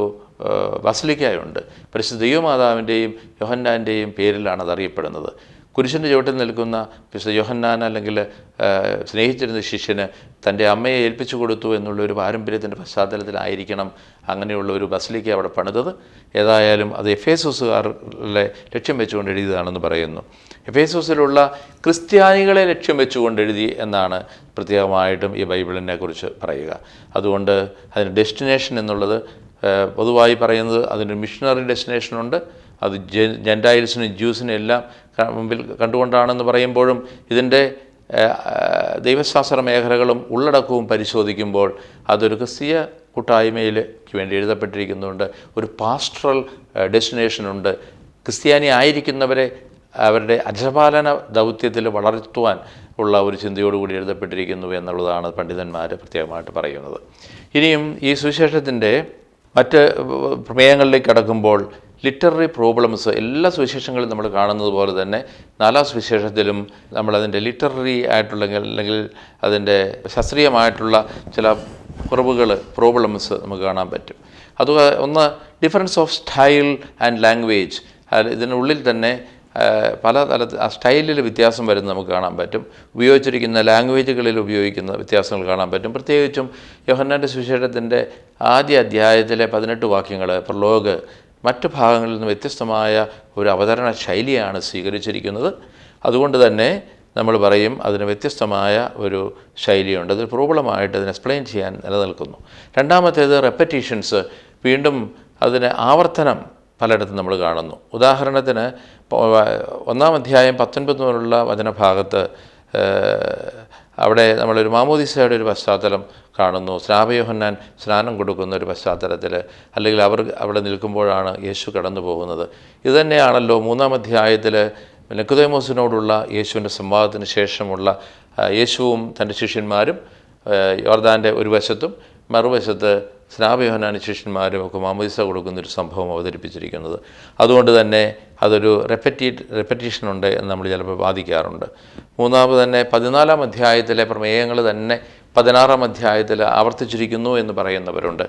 ബസലിക്കയുണ്ട്. പരിശുദ്ധ ദൈവമാതാവിൻ്റെയും യോഹന്നാൻ്റെയും പേരിലാണ് അത് അറിയപ്പെടുന്നത്. കുരിശിൻ്റെ ചുവട്ടിൽ നിൽക്കുന്ന വിശുദ്ധ യോഹന്നാൻ അല്ലെങ്കിൽ സ്നേഹിച്ചിരുന്ന ശിഷ്യന് തൻ്റെ അമ്മയെ ഏൽപ്പിച്ചു കൊടുത്തു എന്നുള്ളൊരു പാരമ്പര്യത്തിൻ്റെ പശ്ചാത്തലത്തിലായിരിക്കണം അങ്ങനെയുള്ള ഒരു ബസലിക്ക അവിടെ പണിതത്. ഏതായാലും അത് എഫേസൂസുകാരെ ലക്ഷ്യം വെച്ചുകൊണ്ട് എഴുതിയതാണെന്ന് പറയുന്നു. എഫേസൂസിലുള്ള ക്രിസ്ത്യാനികളെ ലക്ഷ്യം വെച്ചുകൊണ്ട് എഴുതി എന്നാണ് പ്രത്യേകമായിട്ടും ഈ ബൈബിളിനെ കുറിച്ച് പറയുക. അതുകൊണ്ട് അതിന് ഡെസ്റ്റിനേഷൻ എന്നുള്ളത് പൊതുവായി പറയുന്നത് അതിൻ്റെ മിഷണറി ഡെസ്റ്റിനേഷനുണ്ട്. അത് ജെൻറ്റൈൽസിനും ജ്യൂസിനും എല്ലാം മുമ്പിൽ കണ്ടുകൊണ്ടാണെന്ന് പറയുമ്പോഴും ഇതിൻ്റെ ദൈവശാസ്ത്ര മേഖലകളും ഉള്ളടക്കവും പരിശോധിക്കുമ്പോൾ അതൊരു ക്രിസ്തീയ കൂട്ടായ്മയിലേക്ക് വേണ്ടി എഴുതപ്പെട്ടിരിക്കുന്നുണ്ട്. ഒരു പാസ്റ്ററൽ ഡെസ്റ്റിനേഷനുണ്ട്. ക്രിസ്ത്യാനി ആയിരിക്കുന്നവരെ അവരുടെ അജപാലന ദൗത്യത്തിൽ വളർത്തുവാൻ ഉള്ള ഒരു ചിന്തയോടുകൂടി എഴുതപ്പെട്ടിരിക്കുന്നു എന്നുള്ളതാണ് പണ്ഡിതന്മാർ പ്രത്യേകമായിട്ട് പറയുന്നത്. ഇനിയും ഈ സുവിശേഷത്തിൻ്റെ മറ്റ് പ്രമേയങ്ങളിലേക്ക് കടക്കുമ്പോൾ ലിറ്റററി പ്രോബ്ലംസ് എല്ലാ സുവിശേഷങ്ങളും നമ്മൾ കാണുന്നത് പോലെ തന്നെ 4-ാം സുവിശേഷത്തിലും നമ്മളതിൻ്റെ ലിറ്റററി ആയിട്ടുള്ള അല്ലെങ്കിൽ അതിൻ്റെ ശാസ്ത്രീയമായിട്ടുള്ള ചില പ്രോബ്ലംസ് നമുക്ക് കാണാൻ പറ്റും. അത് ഒന്ന് difference of style and language. ഇതിനുള്ളിൽ തന്നെ പല തരത്തിൽ ആ സ്റ്റൈലിൽ വ്യത്യാസം വരുന്നത് നമുക്ക് കാണാൻ പറ്റും. ഉപയോഗിച്ചിരിക്കുന്ന ലാംഗ്വേജുകളിൽ ഉപയോഗിക്കുന്ന വ്യത്യാസങ്ങൾ കാണാൻ പറ്റും. പ്രത്യേകിച്ചും യോഹന്നാൻ്റെ സുവിശേഷത്തിൻ്റെ ആദ്യ അധ്യായത്തിലെ 18 വാക്യങ്ങൾ പ്രലോഗ് മറ്റു ഭാഗങ്ങളിൽ നിന്ന് വ്യത്യസ്തമായ ഒരു അവതരണ ശൈലിയാണ് സ്വീകരിച്ചിരിക്കുന്നത്. അതുകൊണ്ട് തന്നെ നമ്മൾ പറയും അതിന് വ്യത്യസ്തമായ ഒരു ശൈലിയുണ്ട്. അതൊരു പ്രോബ്ലമായിട്ട് അതിനെ എക്സ്പ്ലെയിൻ ചെയ്യാൻ നിലനിൽക്കുന്നു. രണ്ടാമത്തേത് റെപ്പറ്റീഷൻസ്, വീണ്ടും അതിന് ആവർത്തനം പലയിടത്തും നമ്മൾ കാണുന്നു. ഉദാഹരണത്തിന് 1-ാം അധ്യായം 19 മുതലുള്ള വചനഭാഗത്ത് അവിടെ നമ്മളൊരു മാമോദിസയുടെ ഒരു പശ്ചാത്തലം കാണുന്നു. സ്നാപയോഹന്നാൻ സ്നാനം കൊടുക്കുന്ന ഒരു പശ്ചാത്തലത്തിൽ, അല്ലെങ്കിൽ അവിടെ നിൽക്കുമ്പോഴാണ് യേശു കടന്നു പോകുന്നത്. ഇതുതന്നെയാണല്ലോ 3-ാം അധ്യായത്തിൽ നിക്കോദേമോസിനോടുള്ള യേശുവിൻ്റെ സംവാദത്തിന് ശേഷമുള്ള യേശുവും തൻ്റെ ശിഷ്യന്മാരും യോർദാൻ്റെ ഒരു വശത്തും മറുവശത്ത് സ്നാപയോഹന്നാൻ്റെ ശിഷ്യന്മാരും ഒക്കെ മാമോദിസ കൊടുക്കുന്നൊരു സംഭവം അവതരിപ്പിച്ചിരിക്കുന്നത്. അതുകൊണ്ട് തന്നെ അതൊരു റെപ്പറ്റീഷനുണ്ട് എന്ന് നമ്മൾ ചിലപ്പോൾ വാദിക്കാറുണ്ട്. മൂന്നാമത് തന്നെ 14-ാം അധ്യായത്തിലെ പ്രമേയങ്ങൾ തന്നെ 16-ാം അധ്യായത്തിൽ ആവർത്തിച്ചിരിക്കുന്നു എന്ന് പറയുന്നവരുണ്ട്.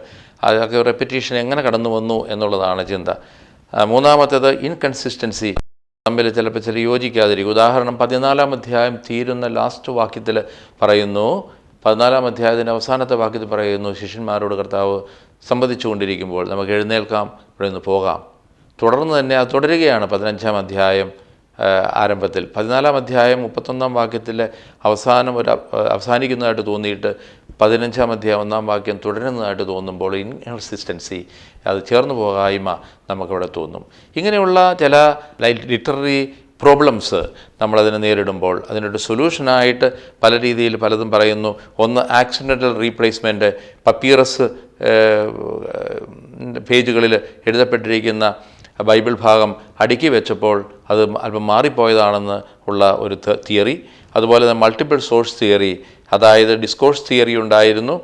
അതൊക്കെ റെപ്പറ്റീഷൻ എങ്ങനെ കടന്നു വന്നു എന്നുള്ളതാണ് ചിന്ത. മൂന്നാമത്തേത് ഇൻകൺസിസ്റ്റൻസി, തമ്മിൽ ചിലപ്പോൾ ചില യോജിക്കാതിരിക്കും. ഉദാഹരണം 14-ാം അധ്യായം തീരുന്ന ലാസ്റ്റ് വാക്യത്തിൽ പറയുന്നു, 14-ാം അധ്യായത്തിൻ്റെ അവസാനത്തെ വാക്യത്തിൽ പറയുന്നു, ശിഷ്യന്മാരോട് കർത്താവ് സംവദിച്ചുകൊണ്ടിരിക്കുമ്പോൾ നമുക്ക് എഴുന്നേൽക്കാം, ഇവിടെ നിന്ന് പോകാം. തുടർന്ന് തന്നെ അത് തുടരുകയാണ് 15-ാം അധ്യായം ആരംഭത്തിൽ. 14-ാം അധ്യായം 31-ാം വാക്യത്തിൽ അവസാനിക്കുന്നതായിട്ട് തോന്നിയിട്ട് 15-ാം അധ്യായം 1-ാം വാക്യം തുടരുന്നതായിട്ട് തോന്നുമ്പോൾ ഇൻകൺസിസ്റ്റൻസി, അത് ചേർന്ന് പോകായ്മ നമുക്കവിടെ തോന്നും. ഇങ്ങനെയുള്ള ചില ലിറ്റററി പ്രോബ്ലംസ് നമ്മളതിനെ നേരിടുമ്പോൾ അതിനൊരു സൊല്യൂഷനായിട്ട് പല രീതിയിൽ പലതും പറയുന്നു. ഒന്ന്, ആക്സിഡൻ്റൽ റീപ്ലേസ്മെൻറ്റ്. പപ്പീറസ് പേജുകളിൽ എഴുതപ്പെട്ടിരിക്കുന്ന ബൈബിൾ ഭാഗം അടുക്കി വെച്ചപ്പോൾ അത് അല്പം മാറിപ്പോയതാണെന്ന് ഉള്ള ഒരു തിയറി. അതുപോലെ തന്നെ മൾട്ടിപ്പിൾ സോഴ്സ് തിയറി, അതായത് ഡിസ്കോഴ്സ് തിയറി ഉണ്ടായിരുന്നു,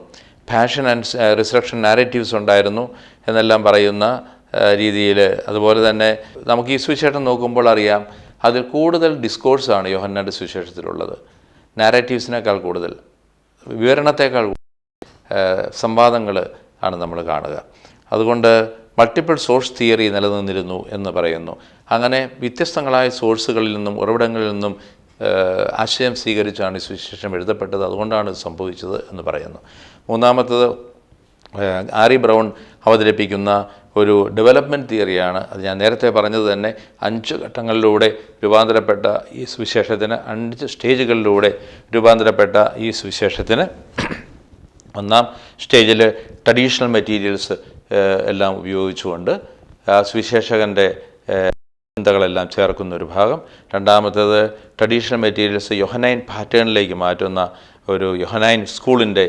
പാഷൻ ആൻഡ് റിസറക്ഷൻ നാരേറ്റീവ്സ് ഉണ്ടായിരുന്നു എന്നെല്ലാം പറയുന്ന രീതിയിൽ. അതുപോലെ തന്നെ നമുക്ക് ഈ സുവിശേഷം നോക്കുമ്പോൾ അറിയാം, അതിൽ കൂടുതൽ ഡിസ്കോഴ്സാണ് യോഹന്നാൻ്റെ സുവിശേഷത്തിലുള്ളത്. നാരേറ്റീവ്സിനേക്കാൾ കൂടുതൽ, വിവരണത്തെക്കാൾ സംവാദങ്ങൾ ആണ് നമ്മൾ കാണുക. അതുകൊണ്ട് മൾട്ടിപ്പിൾ സോഴ്സ് തിയറി നിലനിന്നിരുന്നു എന്ന് പറയുന്നു. അങ്ങനെ വ്യത്യസ്തങ്ങളായ സോഴ്സുകളിൽ നിന്നും ഉറവിടങ്ങളിൽ നിന്നും ആശയം സ്വീകരിച്ചാണ് ഈ സുവിശേഷം എഴുതപ്പെട്ടത്. അതുകൊണ്ടാണ് ഇത് സംഭവിച്ചത് എന്ന് പറയുന്നു. മൂന്നാമത്തത്, ആരി ബ്രൗൺ അവതരിപ്പിക്കുന്ന ഒരു ഡെവലപ്മെൻറ്റ് തിയറിയാണ്. അത് ഞാൻ നേരത്തെ പറഞ്ഞത് തന്നെ 5 ഘട്ടങ്ങളിലൂടെ രൂപാന്തരപ്പെട്ട ഈ സുവിശേഷത്തിന്, 5 സ്റ്റേജുകളിലൂടെ രൂപാന്തരപ്പെട്ട ഈ സുവിശേഷത്തിന് ഒന്നാം സ്റ്റേജിൽ ട്രഡീഷണൽ മെറ്റീരിയൽസ് എല്ലാം ഉപയോഗിച്ചുകൊണ്ട് ആ സുവിശേഷകൻ്റെ ചിന്തകളെല്ലാം ചേർക്കുന്ന ഒരു ഭാഗം. രണ്ടാമത്തേത്, ട്രഡീഷണൽ മെറ്റീരിയൽസ് യോഹനൈൻ പാറ്റേണിലേക്ക് മാറ്റുന്ന ഒരു യോഹനൈൻ സ്കൂളിൻ്റെ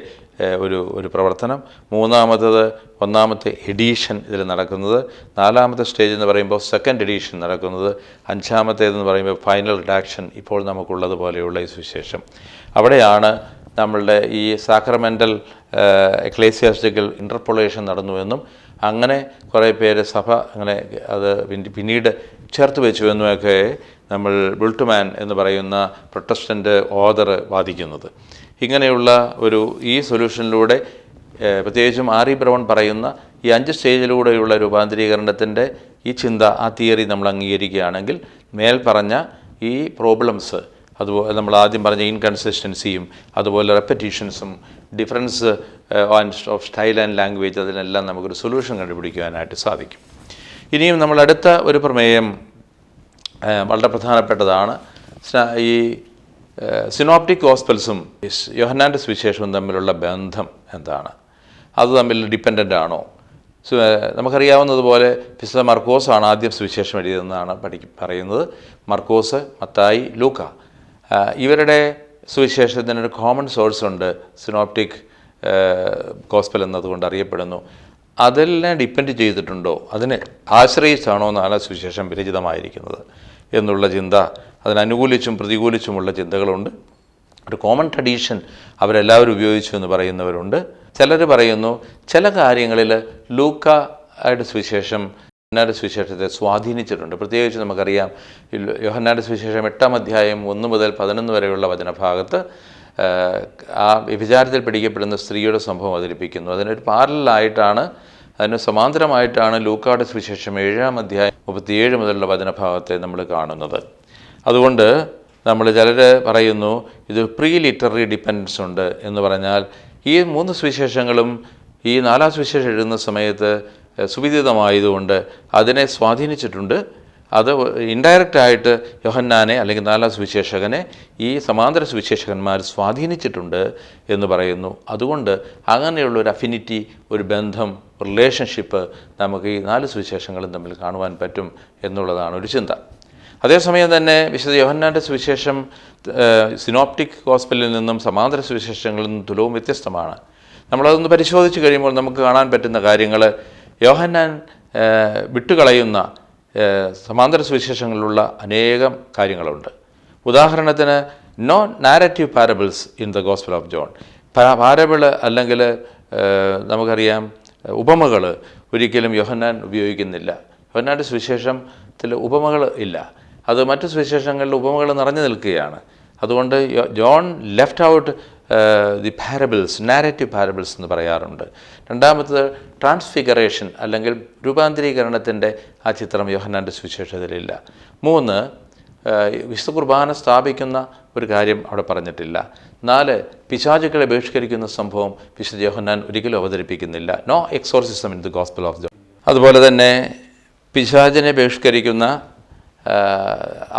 ഒരു പ്രവർത്തനം. മൂന്നാമത്തത്, ഒന്നാമത്തെ എഡീഷൻ ഇതിൽ നടക്കുന്നത്. നാലാമത്തെ സ്റ്റേജ് എന്ന് പറയുമ്പോൾ സെക്കൻഡ് എഡീഷൻ നടക്കുന്നത്. അഞ്ചാമത്തേതെന്ന് പറയുമ്പോൾ ഫൈനൽ റിഡാക്ഷൻ, ഇപ്പോൾ നമുക്കുള്ളതുപോലെയുള്ള ഈ സുവിശേഷം. അവിടെയാണ് നമ്മളുടെ ഈ സാക്രമെൻ്റൽ എക്ലേസിയാസ്റ്റിക്കൽ ഇൻ്റർപൊളേഷൻ നടന്നുവെന്നും അങ്ങനെ കുറേ പേര് സഭ അങ്ങനെ അത് പിന്നീട് ചേർത്ത് വെച്ചു എന്നുമൊക്കെ നമ്മൾ ബുൾട്ട്മാൻ എന്ന് പറയുന്ന പ്രൊട്ടസ്റ്റൻ്റ് ഓതർ വാദിക്കുന്നത്. ഇങ്ങനെയുള്ള ഈ സൊല്യൂഷനിലൂടെ പ്രത്യേകിച്ചും ആരി ബ്രൗൺ പറയുന്ന ഈ 5 സ്റ്റേജിലൂടെയുള്ള രൂപാന്തരീകരണത്തിൻ്റെ ഈ ചിന്ത, ആ തിയറി നമ്മൾ അംഗീകരിക്കുകയാണെങ്കിൽ മേൽ പറഞ്ഞ ഈ പ്രോബ്ലംസ്, അതുപോലെ നമ്മൾ ആദ്യം പറഞ്ഞ ഇൻകൺസിസ്റ്റൻസിയും അതുപോലെ റെപ്പറ്റീഷൻസും difference of style and language, അതിനെല്ലാം നമുക്കൊരു സൊല്യൂഷൻ കണ്ടുപിടിക്കുവാനായിട്ട് സാധിക്കും. ഇനിയും നമ്മൾ അടുത്ത ഒരു പ്രമേയം വളരെ പ്രധാനപ്പെട്ടതാണ്. ഈ സിനോപ്റ്റിക് ഗോസ്പൽസും യോഹന്നാൻ്റെ സുവിശേഷവും തമ്മിലുള്ള ബന്ധം എന്താണ്? അത് തമ്മിൽ ഡിപ്പെൻഡൻ്റ് ആണോ? നമുക്കറിയാവുന്നതുപോലെ വിശുദ്ധ മർക്കോസാണ് ആദ്യം സുവിശേഷം എഴുതിയതെന്നാണ് പറയുന്നത്. മർക്കോസ്, മത്തായി, ലൂക്ക, ഇവരുടെ സുവിശേഷത്തിനൊരു കോമൺ സോഴ്സ് ഉണ്ട്, സിനോപ്റ്റിക് ഗോസ്പൽ എന്നതുകൊണ്ട് അറിയപ്പെടുന്നു. അതിനെ ഡിപ്പെൻഡ് ചെയ്തിട്ടുണ്ടോ, അതിനെ ആശ്രയിച്ചാണോ നാലാം സുവിശേഷം വിരചിതമായിരിക്കുന്നത് എന്നുള്ള ചിന്ത, അതിനനുകൂലിച്ചും പ്രതികൂലിച്ചുമുള്ള ചിന്തകളുണ്ട്. ഒരു കോമൺ ട്രഡീഷൻ അവരെല്ലാവരും ഉപയോഗിച്ചു എന്ന് പറയുന്നവരുണ്ട്. ചിലർ പറയുന്നു ചില കാര്യങ്ങളിൽ ലൂക്കായുടെ സുവിശേഷം യോഹന്നാൻ്റെ സുവിശേഷത്തെ സ്വാധീനിച്ചിട്ടുണ്ട്. പ്രത്യേകിച്ച് നമുക്കറിയാം യോഹന്നാൻ്റെ സുവിശേഷം 8-ാം അധ്യായം 1 മുതൽ 11 വരെയുള്ള വചനഭാഗത്ത് ആ വ്യഭിചാരത്തിൽ പിടിക്കപ്പെടുന്ന സ്ത്രീയുടെ സംഭവം അവതരിപ്പിക്കുന്നു. അതിനൊരു പാരലായിട്ടാണ്, അതിന് സമാന്തരമായിട്ടാണ് ലൂക്കായുടെ സുവിശേഷം 7-ാം അധ്യായം 37 മുതലുള്ള വചനഭാഗത്തെ നമ്മൾ കാണുന്നത്. അതുകൊണ്ട് ചിലർ പറയുന്നു ഇത് പ്രീ ലിറ്റററി ഡിപ്പെൻഡൻസ് ഉണ്ട് എന്ന് പറഞ്ഞാൽ ഈ 3 സുവിശേഷങ്ങളും ഈ 4-ാം സുവിശേഷം എഴുതുന്ന സമയത്ത് സുവിദിതമായതുകൊണ്ട് അതിനെ സ്വാധീനിച്ചിട്ടുണ്ട്. അത് ഇൻഡയറക്റ്റായിട്ട് യോഹന്നാനെ അല്ലെങ്കിൽ 4-ാം സുവിശേഷകനെ ഈ സമാന്തര സുവിശേഷകന്മാർ സ്വാധീനിച്ചിട്ടുണ്ട് എന്ന് പറയുന്നു. അതുകൊണ്ട് അങ്ങനെയുള്ളൊരു അഫിനിറ്റി, ഒരു ബന്ധം, റിലേഷൻഷിപ്പ് നമുക്ക് ഈ 4 സുവിശേഷങ്ങളും തമ്മിൽ കാണുവാൻ പറ്റും എന്നുള്ളതാണ് ഒരു ചിന്ത. അതേസമയം തന്നെ വിശുദ്ധ യോഹന്നാൻ്റെ സുവിശേഷം സിനോപ്റ്റിക് ഗോസ്പലിൽ നിന്നും സമാന്തര സുവിശേഷങ്ങളിൽ നിന്നും തുലവും വ്യത്യസ്തമാണ്. നമ്മളതൊന്ന് പരിശോധിച്ച് കഴിയുമ്പോൾ നമുക്ക് കാണാൻ പറ്റുന്ന കാര്യങ്ങൾ, യോഹന്നാൻ വിട്ടുകളയുന്ന സമാന്തര സുവിശേഷങ്ങളിലുള്ള അനേകം കാര്യങ്ങളുണ്ട്. ഉദാഹരണത്തിന്, no narrative parables in the gospel of John. Parable അല്ലെങ്കിൽ നമുക്കറിയാം ഉപമകൾ ഒരിക്കലും യോഹന്നാൻ ഉപയോഗിക്കുന്നില്ല. യോഹന്നാൻ്റെ സുവിശേഷത്തിൽ ഉപമകൾ ഇല്ല. അത് മറ്റു സുവിശേഷങ്ങളിൽ ഉപമകൾ നിറഞ്ഞു നിൽക്കുകയാണ്. അതുകൊണ്ട് John left out the parables, narrative parables എന്ന് പറയാറുണ്ട്. രണ്ടാമത്തത് ട്രാൻസ്ഫിഗറേഷൻ അല്ലെങ്കിൽ രൂപാന്തരീകരണത്തിൻ്റെ ആ ചിത്രം യോഹന്നാൻ്റെ സുവിശേഷത്തിലില്ല. 3, വിശുദ്ധ കുർബാന സ്ഥാപിക്കുന്ന ഒരു കാര്യം അവിടെ പറഞ്ഞിട്ടില്ല. 4, പിശാചുക്കളെ ബഹിഷ്കരിക്കുന്ന സംഭവം വിശുദ്ധ യോഹന്നാൻ ഒരിക്കലും അവതരിപ്പിക്കുന്നില്ല. No exorcism in the gospel of John. അതുപോലെ തന്നെ പിശാചിനെ ബഹിഷ്കരിക്കുന്ന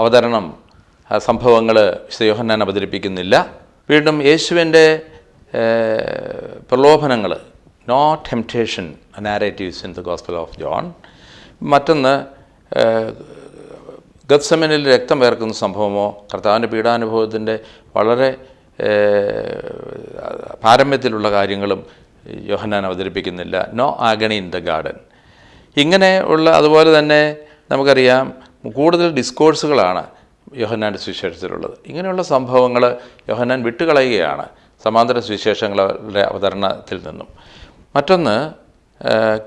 അവതരണം, സംഭവങ്ങൾ വിശുദ്ധ യോഹന്നാൻ അവതരിപ്പിക്കുന്നില്ല. വീണ്ടും യേശുവിൻ്റെ പ്രലോഭനങ്ങൾ, no temptation narratives in the gospel of John. മറ്റൊന്ന്, ഗത്സമനിൽ രക്തം വേർക്കുന്ന സംഭവമോ കർത്താവിൻ്റെ പീഡാനുഭവത്തിൻ്റെ വളരെ പാരമ്യത്തിലുള്ള കാര്യങ്ങളും യോഹന്നാൻ അവതരിപ്പിക്കുന്നില്ല. No agony in the garden. ഇങ്ങനെ ഉള്ള, അതുപോലെ തന്നെ നമുക്കറിയാം കൂടുതൽ ഡിസ്കോഴ്സുകളാണ് യോഹന്നാൻ്റെ സുവിശേഷത്തിലുള്ളത്. ഇങ്ങനെയുള്ള സംഭവങ്ങൾ യോഹന്നാൻ വിട്ടുകളയുകയാണ് സമാന്തര സുവിശേഷങ്ങളുടെ അവതരണത്തിൽ നിന്നും. മറ്റൊന്ന്,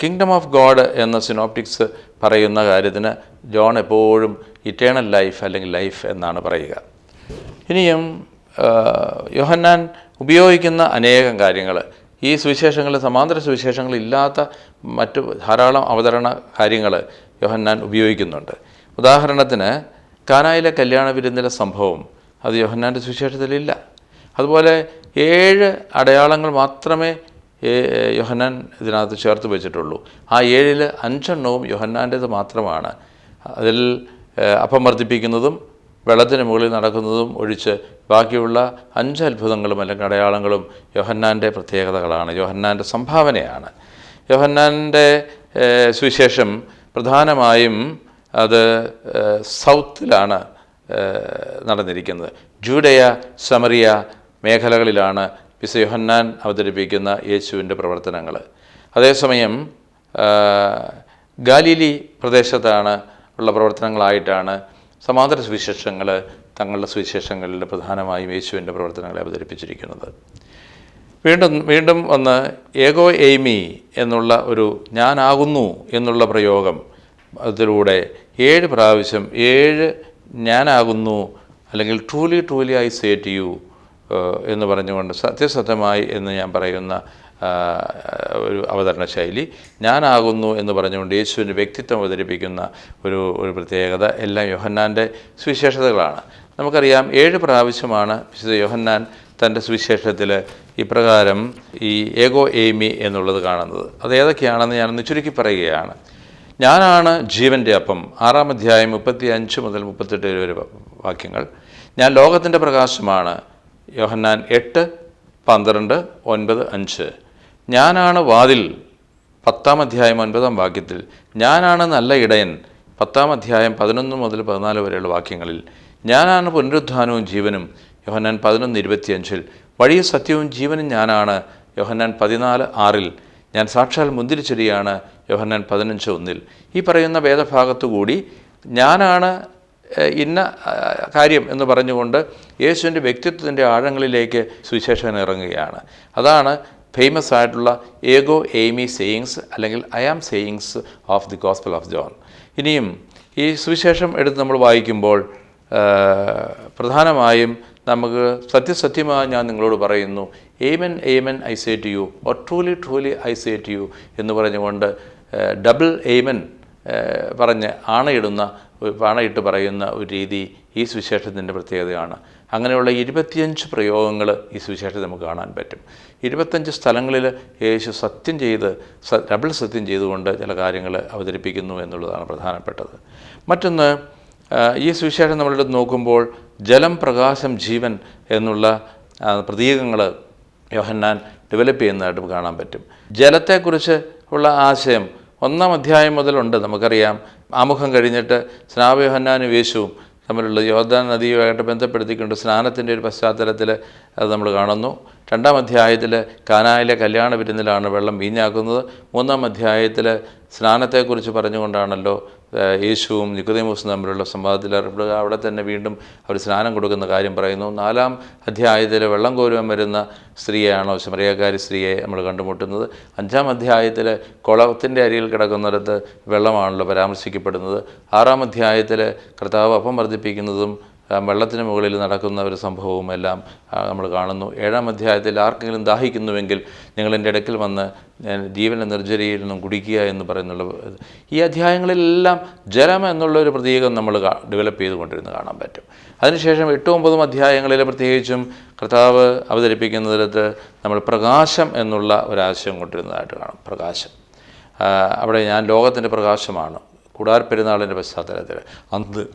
കിങ്ഡം ഓഫ് ഗോഡ് എന്ന സിനോപ്റ്റിക്സ് പറയുന്ന കാര്യത്തിന് ജോൺ എപ്പോഴും ഇറ്റേണൽ ലൈഫ് അല്ലെങ്കിൽ ലൈഫ് എന്നാണ് പറയുക. ഇനിയും യോഹന്നാൻ ഉപയോഗിക്കുന്ന അനേകം കാര്യങ്ങൾ ഈ സുവിശേഷങ്ങളിൽ, സമാന്തര സുവിശേഷങ്ങളില്ലാത്ത മറ്റു ധാരാളം അവതരണ കാര്യങ്ങൾ യോഹന്നാൻ ഉപയോഗിക്കുന്നുണ്ട്. ഉദാഹരണത്തിന് കാനായിലെ കല്യാണ വിരുന്നിലെ സംഭവം അത് യോഹന്നാൻ്റെ സുവിശേഷത്തിലില്ല. അതുപോലെ 7 അടയാളങ്ങൾ മാത്രമേ യോഹന്നാൻ ഇതിനകത്ത് ചേർത്ത് വെച്ചിട്ടുള്ളൂ. ആ 7-ൽ 5 എണ്ണവും യോഹന്നാൻ്റേത് മാത്രമാണ്. അതിൽ അപ്പം വർദ്ധിപ്പിക്കുന്നതും വെള്ളത്തിന് മുകളിൽ നടക്കുന്നതും ഒഴിച്ച് ബാക്കിയുള്ള 5 അത്ഭുതങ്ങളും അല്ലെങ്കിൽ അടയാളങ്ങളും യോഹന്നാൻ്റെ പ്രത്യേകതകളാണ്, യോഹന്നാൻ്റെ സംഭാവനയാണ്. യോഹന്നാൻ്റെ സുവിശേഷം പ്രധാനമായും അത് സൗത്തിലാണ് നടന്നിരിക്കുന്നത്. ജൂഡയ, സമറിയ മേഖലകളിലാണ് വിശുദ്ധ യോഹന്നാൻ അവതരിപ്പിക്കുന്ന യേശുവിൻ്റെ പ്രവർത്തനങ്ങൾ. അതേസമയം ഗാലീലി പ്രദേശത്താണ് ഉള്ള പ്രവർത്തനങ്ങളായിട്ടാണ് സമാന്തര സുവിശേഷങ്ങൾ തങ്ങളുടെ സുവിശേഷങ്ങളിൽ പ്രധാനമായും യേശുവിൻ്റെ പ്രവർത്തനങ്ങളെ അവതരിപ്പിച്ചിരിക്കുന്നത്. വീണ്ടും ഒന്ന് ഏഗോ എയ്മി എന്നുള്ള ഒരു ഞാനാകുന്നു എന്നുള്ള പ്രയോഗം അതിലൂടെ 7 പ്രാവശ്യം 7 ഞാനാകുന്നു അല്ലെങ്കിൽ truly I say to you എന്ന് പറഞ്ഞുകൊണ്ട് സത്യസത്യമായി എന്ന് ഞാൻ പറയുന്ന ഒരു അവതരണ ശൈലി, ഞാനാകുന്നു എന്ന് പറഞ്ഞുകൊണ്ട് യേശുവിൻ്റെ വ്യക്തിത്വം അവതരിപ്പിക്കുന്ന ഒരു പ്രത്യേകത എല്ലാം യോഹന്നാൻ്റെ സുവിശേഷതകളാണ്. നമുക്കറിയാം 7 പ്രാവശ്യമാണ് വിശുദ്ധ യോഹന്നാൻ തൻ്റെ സുവിശേഷത്തിൽ ഇപ്രകാരം ഈ ഏഗോ എയ്മി എന്നുള്ളത് കാണുന്നത്. അത് ഏതൊക്കെയാണെന്ന് ഞാനൊന്ന് ചുരുക്കി പറയുകയാണ്. ഞാനാണ് ജീവൻ്റെ അപ്പം, 6-ാം അധ്യായം 35 മുതൽ 38 വരെ വാക്യങ്ങൾ. ഞാൻ ലോകത്തിൻ്റെ പ്രകാശമാണ്, യോഹന്നാൻ 8, 12, 9, 5. ഞാനാണ് വാതിൽ, 10-ാം അധ്യായം 9-ാം വാക്യത്തിൽ. ഞാനാണ് നല്ല ഇടയൻ, 10-ാം അധ്യായം 11 മുതൽ 14 വരെയുള്ള വാക്യങ്ങളിൽ. ഞാനാണ് പുനരുത്ഥാനവും ജീവനും, യോഹന്നാൻ 11:25. വഴിയും സത്യവും ജീവനും ഞാനാണ്, യോഹന്നാൻ 14:6. ഞാൻ സാക്ഷാൽ മുന്തിരിച്ചെടിയാണ്, യോഹന്നാൻ 15:1. ഈ പറയുന്ന വേദഭാഗത്തുകൂടി ഞാനാണ് ഇന്ന കാര്യം എന്ന് പറഞ്ഞുകൊണ്ട് യേശുവിൻ്റെ വ്യക്തിത്വത്തിൻ്റെ ആഴങ്ങളിലേക്ക് സുവിശേഷൻ ഇറങ്ങുകയാണ്. അതാണ് ഫേമസ് ആയിട്ടുള്ള ഏഗോ എയ്മി സേയിങ്സ് അല്ലെങ്കിൽ I am sayings of the gospel of John. ഇനിയും ഈ സുവിശേഷം എടുത്ത് നമ്മൾ വായിക്കുമ്പോൾ പ്രധാനമായും നമുക്ക് സത്യസത്യമായി ഞാൻ നിങ്ങളോട് പറയുന്നു, amen amen I say to you or truly I say to you എന്ന് പറഞ്ഞുകൊണ്ട് ഡബിൾ ഏമൻ പറഞ്ഞ് ആണയിട്ട് പറയുന്ന ഒരു രീതി ഈ സുവിശേഷത്തിൻ്റെ പ്രത്യേകതയാണ്. അങ്ങനെയുള്ള 25 പ്രയോഗങ്ങൾ ഈ സുവിശേഷത്തിൽ നമുക്ക് കാണാൻ പറ്റും. 25 സ്ഥലങ്ങളിൽ യേശു ഡബിൾ സത്യം ചെയ്തുകൊണ്ട് ചില കാര്യങ്ങൾ അവതരിപ്പിക്കുന്നു എന്നുള്ളതാണ് പ്രധാനപ്പെട്ടത്. മറ്റൊന്ന്, ഈ സുവിശേഷം നമ്മളെടുത്ത് നോക്കുമ്പോൾ ജലം, പ്രകാശം, ജീവൻ എന്നുള്ള പ്രതീകങ്ങൾ യോഹന്നാൻ ഡെവലപ്പ് ചെയ്യുന്നതായിട്ട് കാണാൻ പറ്റും. ജലത്തെക്കുറിച്ച് ഉള്ള ആശയം 1-ാം അധ്യായം മുതലുണ്ട്. നമുക്കറിയാം, ആമുഖം കഴിഞ്ഞിട്ട് സ്നാപക യോഹന്നാനും യേശുവും തമ്മിലുള്ള യോർദാൻ നദിയുമായിട്ട് ബന്ധപ്പെടുത്തിക്കൊണ്ട് സ്നാനത്തിൻ്റെ ഒരു പശ്ചാത്തലത്തിൽ അത് നമ്മൾ കാണുന്നു. 2-ാം അധ്യായത്തിൽ കാനായിലെ കല്യാണ വിരുന്നിലാണ് വെള്ളം വീഞ്ഞാക്കുന്നത്. 3-ാം അധ്യായത്തിൽ സ്നാനത്തെക്കുറിച്ച് പറഞ്ഞുകൊണ്ടാണല്ലോ യേശുവും നിക്കോദീമോസും തമ്മിലുള്ള സംവാദത്തിൽ ഏർപ്പെടുക. അവിടെ തന്നെ വീണ്ടും അവർ സ്നാനം കൊടുക്കുന്ന കാര്യം പറയുന്നു. 4-ാം അധ്യായത്തിൽ വെള്ളം കോരുവാൻ വരുന്ന സ്ത്രീയാണോ, ശമറിയക്കാരി സ്ത്രീയെ നമ്മൾ കണ്ടുമുട്ടുന്നത്. 5-ാം അധ്യായത്തിൽ കുളത്തിൻ്റെ അരികിൽ കിടക്കുന്നിടത്ത് വെള്ളമാണല്ലോ പരാമർശിക്കപ്പെടുന്നത്. 6-ാം അധ്യായത്തിൽ കർത്താവ് അപ്പം വർദ്ധിപ്പിക്കുന്നതും വെള്ളത്തിന് മുകളിൽ നടക്കുന്ന ഒരു സംഭവവും എല്ലാം നമ്മൾ കാണുന്നു. 7-ാം അധ്യായത്തിൽ ആർക്കെങ്കിലും ദാഹിക്കുന്നുവെങ്കിൽ നിങ്ങൾ എൻ്റെ ഇടയ്ക്കിൽ വന്ന് ജീവൻ്റെ നിർജ്ജരിയിൽ നിന്നും കുടിക്കുക എന്ന് പറയുന്നുള്ള ഈ അധ്യായങ്ങളിലെല്ലാം ജലം എന്നുള്ളൊരു പ്രതീകം നമ്മൾ ഡെവലപ്പ് ചെയ്തുകൊണ്ടിരുന്ന് കാണാൻ പറ്റും. അതിനുശേഷം 8-9 അധ്യായങ്ങളിൽ പ്രത്യേകിച്ചും കർത്താവ് അവതരിപ്പിക്കുന്നതിലത്ത് നമ്മൾ പ്രകാശം എന്നുള്ള ഒരാശയം കൊണ്ടിരുന്നതായിട്ട് കാണാം. പ്രകാശം, അവിടെ ഞാൻ ലോകത്തിൻ്റെ പ്രകാശമാണ്. കൂടാരപ്പെരുന്നാളിൻ്റെ പശ്ചാത്തലത്തിൽ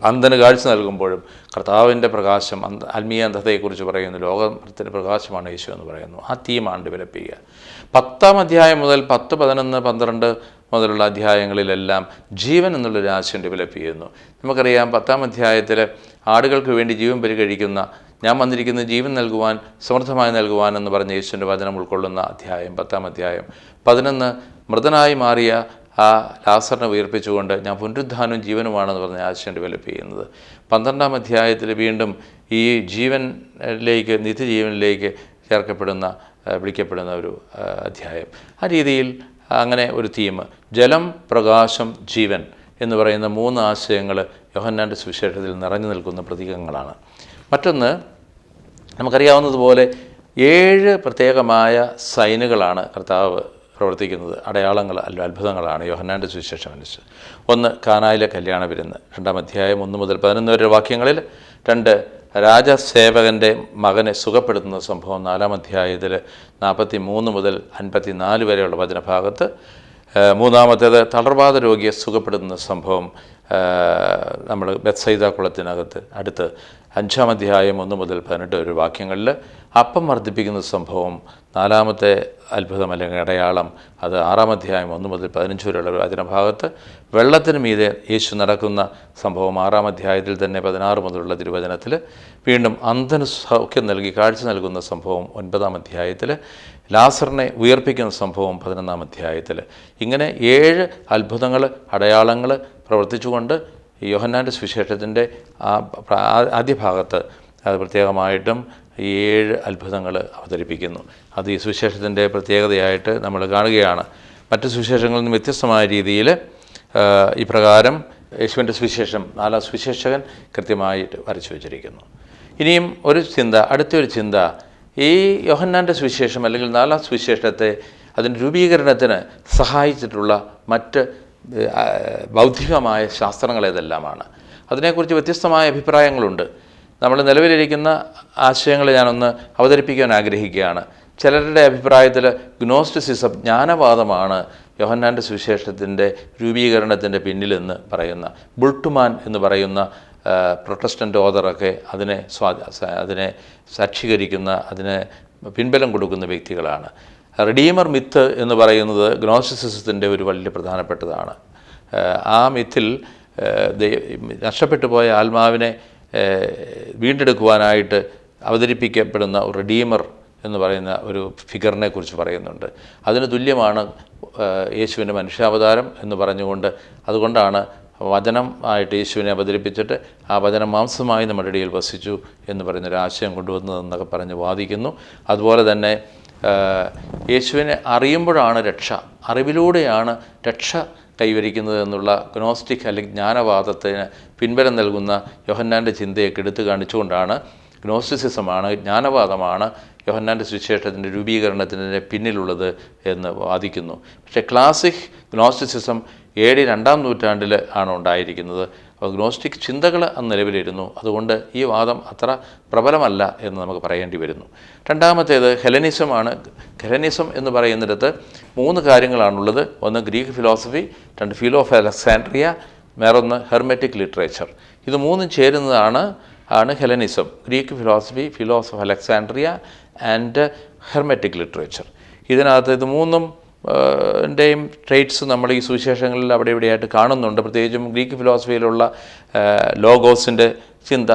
അന്ധന് കാഴ്ച നൽകുമ്പോഴും കർത്താവിൻ്റെ പ്രകാശം, ആത്മീയ അന്ധതയെക്കുറിച്ച് പറയുന്നു. ലോകത്തിൻ്റെ പ്രകാശമാണ് യേശു എന്ന് പറയുന്നു. ആ തീമാണ് ഡെവലപ്പ് ചെയ്യുക. 10-ാം അധ്യായം മുതൽ 10, 11, 12 മുതലുള്ള അധ്യായങ്ങളിലെല്ലാം ജീവൻ എന്നുള്ളൊരു ആശയം ഡെവലപ്പ് ചെയ്യുന്നു. നമുക്കറിയാം 10-ാം അധ്യായത്തിൽ ആടുകൾക്ക് വേണ്ടി ജീവൻ പരിഗണിക്കുന്ന, ഞാൻ വന്നിരിക്കുന്നത് ജീവൻ നൽകുവാൻ, സമൃദ്ധമായി നൽകുവാൻ എന്ന് പറഞ്ഞ യേശുവിൻ്റെ വചനം ഉൾക്കൊള്ളുന്ന അധ്യായം 10-ാം അധ്യായം. 11 മൃതനായി മാറിയ ആ ലാസറിനെ ഉയർപ്പിച്ചുകൊണ്ട് ഞാൻ പുനരുദ്ധാനവും ജീവനുമാണെന്ന് പറഞ്ഞ ആശയം ഡെവലപ്പ് ചെയ്യുന്നത്. 12-ാം അധ്യായത്തിൽ വീണ്ടും ഈ ജീവനിലേക്ക്, നിത്യജീവനിലേക്ക് വിളിക്കപ്പെടുന്ന ഒരു അധ്യായം. ആ രീതിയിൽ അങ്ങനെ ഒരു തീം, ജലം, പ്രകാശം, ജീവൻ എന്ന് പറയുന്ന 3 ആശയങ്ങൾ യോഹന്നാൻ്റെ സുവിശേഷത്തിൽ നിറഞ്ഞു നിൽക്കുന്ന പ്രതീകങ്ങളാണ്. മറ്റൊന്ന്, നമുക്കറിയാവുന്നതുപോലെ 7 പ്രത്യേകമായ സൈനുകളാണ് കർത്താവ് പ്രവർത്തിക്കുന്നത്. അടയാളങ്ങൾ, അത്ഭുതങ്ങളാണ് യോഹന്നാൻ്റെ സുവിശേഷം അനുസരിച്ച്. 1 കാനായിലെ കല്യാണ വിരുന്ന്, 2-ാം അധ്യായം 1 മുതൽ 11 വരെ വാക്യങ്ങളിൽ. 2 രാജസേവകൻ്റെ മകനെ സുഖപ്പെടുത്തുന്ന സംഭവം 4-ാം അധ്യായത്തിൽ 43 മുതൽ 54 വരെയുള്ള വചനഭാഗത്ത്. 3-ാമത്തേത് തളർവാദ രോഗിയെ സുഖപ്പെടുത്തുന്ന സംഭവം നമ്മൾ ബെത്സൈദ കുളത്തിനകത്ത് അടുത്ത് 5-ാം അധ്യായം 1 മുതൽ 18 വരെ വാക്യങ്ങളിൽ. അപ്പം വർദ്ധിപ്പിക്കുന്ന സംഭവം 4-ാമത്തെ അത്ഭുതം അല്ലെങ്കിൽ അടയാളം, അത് 6-ാം അധ്യായം 1 മുതൽ 15 വരെയുള്ള വചനഭാഗത്ത്. വെള്ളത്തിന് മീതെ യേശു നടക്കുന്ന സംഭവം 6-ാം അധ്യായത്തിൽ തന്നെ 16 മുതലുള്ള തിരുവചനത്തിൽ. വീണ്ടും അന്ധന് സൗഖ്യം നൽകി കാഴ്ച നൽകുന്ന സംഭവം 9-ാം അധ്യായത്തിൽ. ലാസറിനെ ഉയർപ്പിക്കുന്ന സംഭവം 11-ാം അധ്യായത്തിൽ. ഇങ്ങനെ 7 അത്ഭുതങ്ങൾ, അടയാളങ്ങൾ പ്രവർത്തിച്ചുകൊണ്ട് യോഹന്നാൻ്റെ സുവിശേഷത്തിൻ്റെ ആദ്യ ഭാഗത്ത് അത് പ്രത്യേകമായിട്ടും 7 അത്ഭുതങ്ങൾ അവതരിപ്പിക്കുന്നു. അത് ഈ സുവിശേഷത്തിൻ്റെ പ്രത്യേകതയായിട്ട് നമ്മൾ കാണുകയാണ്. മറ്റ് സുവിശേഷങ്ങളിൽ നിന്നും വ്യത്യസ്തമായ രീതിയിൽ ഇപ്രകാരം യേശുവിൻ്റെ സുവിശേഷം 4-ാം സുവിശേഷകൻ കൃത്യമായിട്ട് വരച്ചു വച്ചിരിക്കുന്നു. ഇനിയും ഒരു ചിന്ത, അടുത്തൊരു ചിന്ത, ഈ യോഹന്നാൻ്റെ സുവിശേഷം അല്ലെങ്കിൽ 4-ാം സുവിശേഷത്തെ അതിൻ്റെ രൂപീകരണത്തിന് സഹായിച്ചിട്ടുള്ള മറ്റ് ബൗദ്ധികമായ ശാസ്ത്രങ്ങൾ ഏതെല്ലാമാണ്. അതിനെക്കുറിച്ച് വ്യത്യസ്തമായ അഭിപ്രായങ്ങളുണ്ട്. നമ്മൾ നിലവിലിരിക്കുന്ന ആശയങ്ങൾ ഞാനൊന്ന് അവതരിപ്പിക്കാൻ ആഗ്രഹിക്കുകയാണ്. ചിലരുടെ അഭിപ്രായത്തിൽ ഗ്നോസ്റ്റിസിസം, ജ്ഞാനവാദമാണ് യോഹന്നാൻ്റെ സുവിശേഷത്തിൻ്റെ രൂപീകരണത്തിൻ്റെ പിന്നിലെന്ന് പറയുന്ന ബുൾട്ട്മാൻ എന്ന് പറയുന്ന പ്രൊട്ടസ്റ്റൻ്റ് ഓതറൊക്കെ അതിനെ സാക്ഷീകരിക്കുന്ന, അതിനെ പിൻബലം കൊടുക്കുന്ന വ്യക്തികളാണ്. റിഡീമർ മിത്ത് എന്ന് പറയുന്നത് ഗ്നോസ്റ്റിസിസത്തിൻ്റെ ഒരു വലിയ പ്രധാനപ്പെട്ടതാണ്. ആ മിത്തിൽ നഷ്ടപ്പെട്ടു പോയ ആത്മാവിനെ വീണ്ടെടുക്കുവാനായിട്ട് അവതരിപ്പിക്കപ്പെടുന്ന റിഡീമർ എന്ന് പറയുന്ന ഒരു ഫിഗറിനെ കുറിച്ച് പറയുന്നുണ്ട്. അതിന് തുല്യമാണ് യേശുവിൻ്റെ മനുഷ്യാവതാരം എന്ന് പറഞ്ഞുകൊണ്ട്, അതുകൊണ്ടാണ് വചനം ആയിട്ട് യേശുവിനെ അവതരിപ്പിച്ചിട്ട് ആ വചനം മാംസമായി നമ്മുടെ ഇടയിൽ വസിച്ചു എന്ന് പറയുന്നൊരാശയം കൊണ്ടുവന്നതെന്നൊക്കെ പറഞ്ഞ് വാദിക്കുന്നു. അതുപോലെ തന്നെ യേശുവിനെ അറിയുമ്പോഴാണ് രക്ഷ, അറിവിലൂടെയാണ് രക്ഷ കൈവരിക്കുന്നത് എന്നുള്ള ഗ്നോസ്റ്റിക് അല്ലെങ്കിൽ ജ്ഞാനവാദത്തിന് പിൻബലം നൽകുന്ന യോഹന്നാൻ്റെ ചിന്തയൊക്കെ എടുത്തു കാണിച്ചുകൊണ്ടാണ് ഗ്നോസ്റ്റിസിസമാണ്, ജ്ഞാനവാദമാണ് യോഹന്നാൻ്റെ സുവിശേഷത്തിൻ്റെ രൂപീകരണത്തിന് പിന്നിലുള്ളത് എന്ന് വാദിക്കുന്നു. പക്ഷേ ക്ലാസിക് ഗ്നോസ്റ്റിസിസം AD 2-ാം നൂറ്റാണ്ടിൽ ആണ് ഉണ്ടായിരിക്കുന്നത്. അപ്പോൾ ഗ്നോസ്റ്റിക് ചിന്തകൾ അന്ന് നിലവിലിരുന്നു. അതുകൊണ്ട് ഈ വാദം അത്ര പ്രബലമല്ല എന്ന് നമുക്ക് പറയേണ്ടി വരുന്നു. രണ്ടാമത്തേത് ഹെലനിസമാണ്. ഹെലനിസം എന്ന് പറയുന്നിടത്ത് 3 കാര്യങ്ങളാണുള്ളത്. 1 Greek philosophy, 2 Philo of Alexandria, വേറൊന്ന് ഹെർമെറ്റിക് ലിറ്ററേച്ചർ. ഇത് 3 ചേരുന്നതാണ് Hellenism. Greek philosophy, Philo of Alexandria and hermetic literature. ഇതിനകത്ത് ഇത് 3 ൻ്റെയും ട്രേറ്റ്സ് നമ്മൾ ഈ സുവിശേഷങ്ങളിൽ അവിടെ ഇവിടെയായിട്ട് കാണുന്നുണ്ട്. പ്രത്യേകിച്ചും ഗ്രീക്ക് ഫിലോസഫിയിലുള്ള ലോഗോസിൻ്റെ ചിന്ത,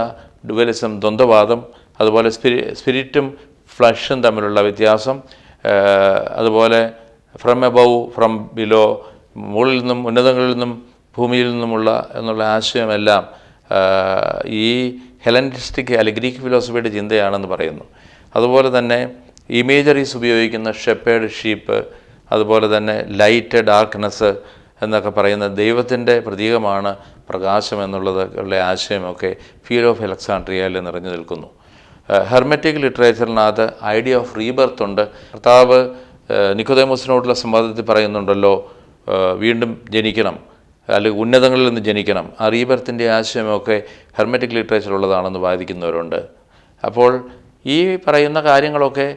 ഡുവലിസം, ദ്വന്ദ്വവാദം, അതുപോലെ സ്പിരിറ്റും ഫ്ലഷും തമ്മിലുള്ള വ്യത്യാസം, അതുപോലെ ഫ്രം എബവ്, ഫ്രം ബിലോ, മുകളിൽ നിന്നും, ഉന്നതങ്ങളിൽ നിന്നും, ഭൂമിയിൽ നിന്നുമുള്ള എന്നുള്ള ആശയമെല്ലാം ഈ ഹെലനിസ്റ്റിക് അല്ലെങ്കിൽ ഗ്രീക്ക് ഫിലോസഫിയുടെ ചിന്തയാണെന്ന് പറയുന്നു. അതുപോലെ തന്നെ ഇമേജറീസ് ഉപയോഗിക്കുന്ന ഷെപ്പേർഡ്, ഷീപ്പ്, അതുപോലെ തന്നെ ലൈറ്റ്, ഡാർക്ക്നെസ് എന്നൊക്കെ പറയുന്ന ദൈവത്തിൻ്റെ പ്രതീകമാണ് പ്രകാശം എന്നുള്ളത് ഉള്ള ആശയമൊക്കെ ഫിലോ ഓഫ് അലക്സാൻഡ്രിയയിൽ നിറഞ്ഞു നിൽക്കുന്നു. ഹെർമെറ്റിക് ലിറ്ററേച്ചറിനകത്ത് ഐഡിയ ഓഫ് റീബർത്ത് ഉണ്ട്. കർത്താവ് നിക്കോദേമോസിനോടുള്ള സംവാദത്തിൽ പറയുന്നുണ്ടല്ലോ, വീണ്ടും ജനിക്കണം അല്ലെങ്കിൽ ഉന്നതങ്ങളിൽ നിന്ന് ജനിക്കണം. ആ റീബർത്തിൻ്റെ ആശയമൊക്കെ ഹെർമെറ്റിക് ലിറ്ററേച്ചറുള്ളതാണെന്ന് വാദിക്കുന്നവരുണ്ട്. അപ്പോൾ ഈ പറയുന്ന കാര്യങ്ങളൊക്കെ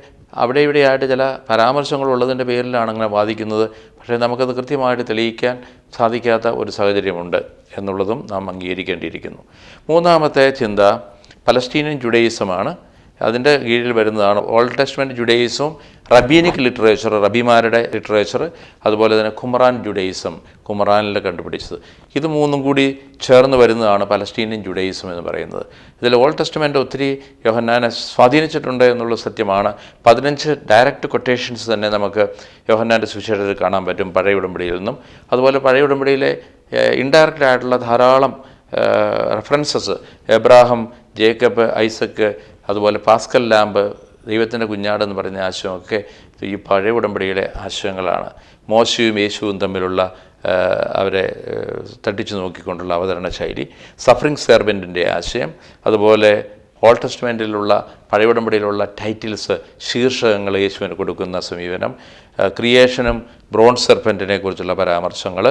അവിടെ ഇവിടെയായിട്ട് ചില പരാമർശങ്ങളുള്ളതിൻ്റെ പേരിലാണ് അങ്ങനെ വാദിക്കുന്നത്. പക്ഷേ നമുക്കത് കൃത്യമായിട്ട് തെളിയിക്കാൻ സാധിക്കാത്ത ഒരു സാഹചര്യമുണ്ട് എന്നുള്ളതും നാം അംഗീകരിക്കേണ്ടിയിരിക്കുന്നു. മൂന്നാമത്തെ ചിന്ത പലസ്തീനിയൻ ജുഡയിസമാണ്. അതിൻ്റെ കീഴിൽ വരുന്നതാണ് ഓൾഡ് ടെസ്റ്റ്മെൻറ്റ് ജുഡയിസവും റബീനിക് ലിറ്ററേച്ചർ, റബിമാരുടെ ലിറ്ററേച്ചർ, അതുപോലെ തന്നെ ഖുമറാൻ ജുഡയിസം, ഖുമറാനിൽ കണ്ടുപിടിച്ചത്. ഇത് മൂന്നും കൂടി ചേർന്ന് വരുന്നതാണ് പലസ്തീനിയൻ ജുഡയിസം എന്ന് പറയുന്നത്. ഇതിൽ ഓൾഡ് ടെസ്റ്റ്മെൻറ്റ് ഒത്തിരി യോഹന്നാനെ സ്വാധീനിച്ചിട്ടുണ്ട് എന്നുള്ള സത്യമാണ്. 15 ഡയറക്റ്റ് കൊട്ടേഷൻസ് തന്നെ നമുക്ക് യോഹന്നാൻ്റെ സുവിശേഷത്തിൽ കാണാൻ പറ്റും പഴയ ഉടമ്പടിയിൽ നിന്നും. അതുപോലെ പഴയ ഉടമ്പടിയിലെ ഇൻഡയറക്റ്റ് ആയിട്ടുള്ള ധാരാളം റെഫറൻസസ്, എബ്രാഹം, ജേക്കബ്, ഐസക്ക്, അതുപോലെ പാസ്കൽ ലാമ്പ്, ദൈവത്തിൻ്റെ കുഞ്ഞാടെന്ന് പറയുന്ന ആശയമൊക്കെ ഈ പഴയ ഉടമ്പടിയിലെ ആശയങ്ങളാണ്. മോശയും യേശുവും തമ്മിലുള്ള അവരെ തട്ടിച്ചു നോക്കിക്കൊണ്ടുള്ള അവതരണ ശൈലി, സഫറിങ് സെർവൻറ്റിൻ്റെ ആശയം, അതുപോലെ ഓൾഡ് ടെസ്റ്റ്മെൻറ്റിലുള്ള പഴയ ഉടമ്പടിയിലുള്ള ടൈറ്റിൽസ്, ശീർഷകങ്ങൾ യേശുവിന് കൊടുക്കുന്ന സമീപനം, ക്രിയേഷനും ബ്രോൺസ് സെർപ്പൻറ്റിനെ കുറിച്ചുള്ള പരാമർശങ്ങൾ,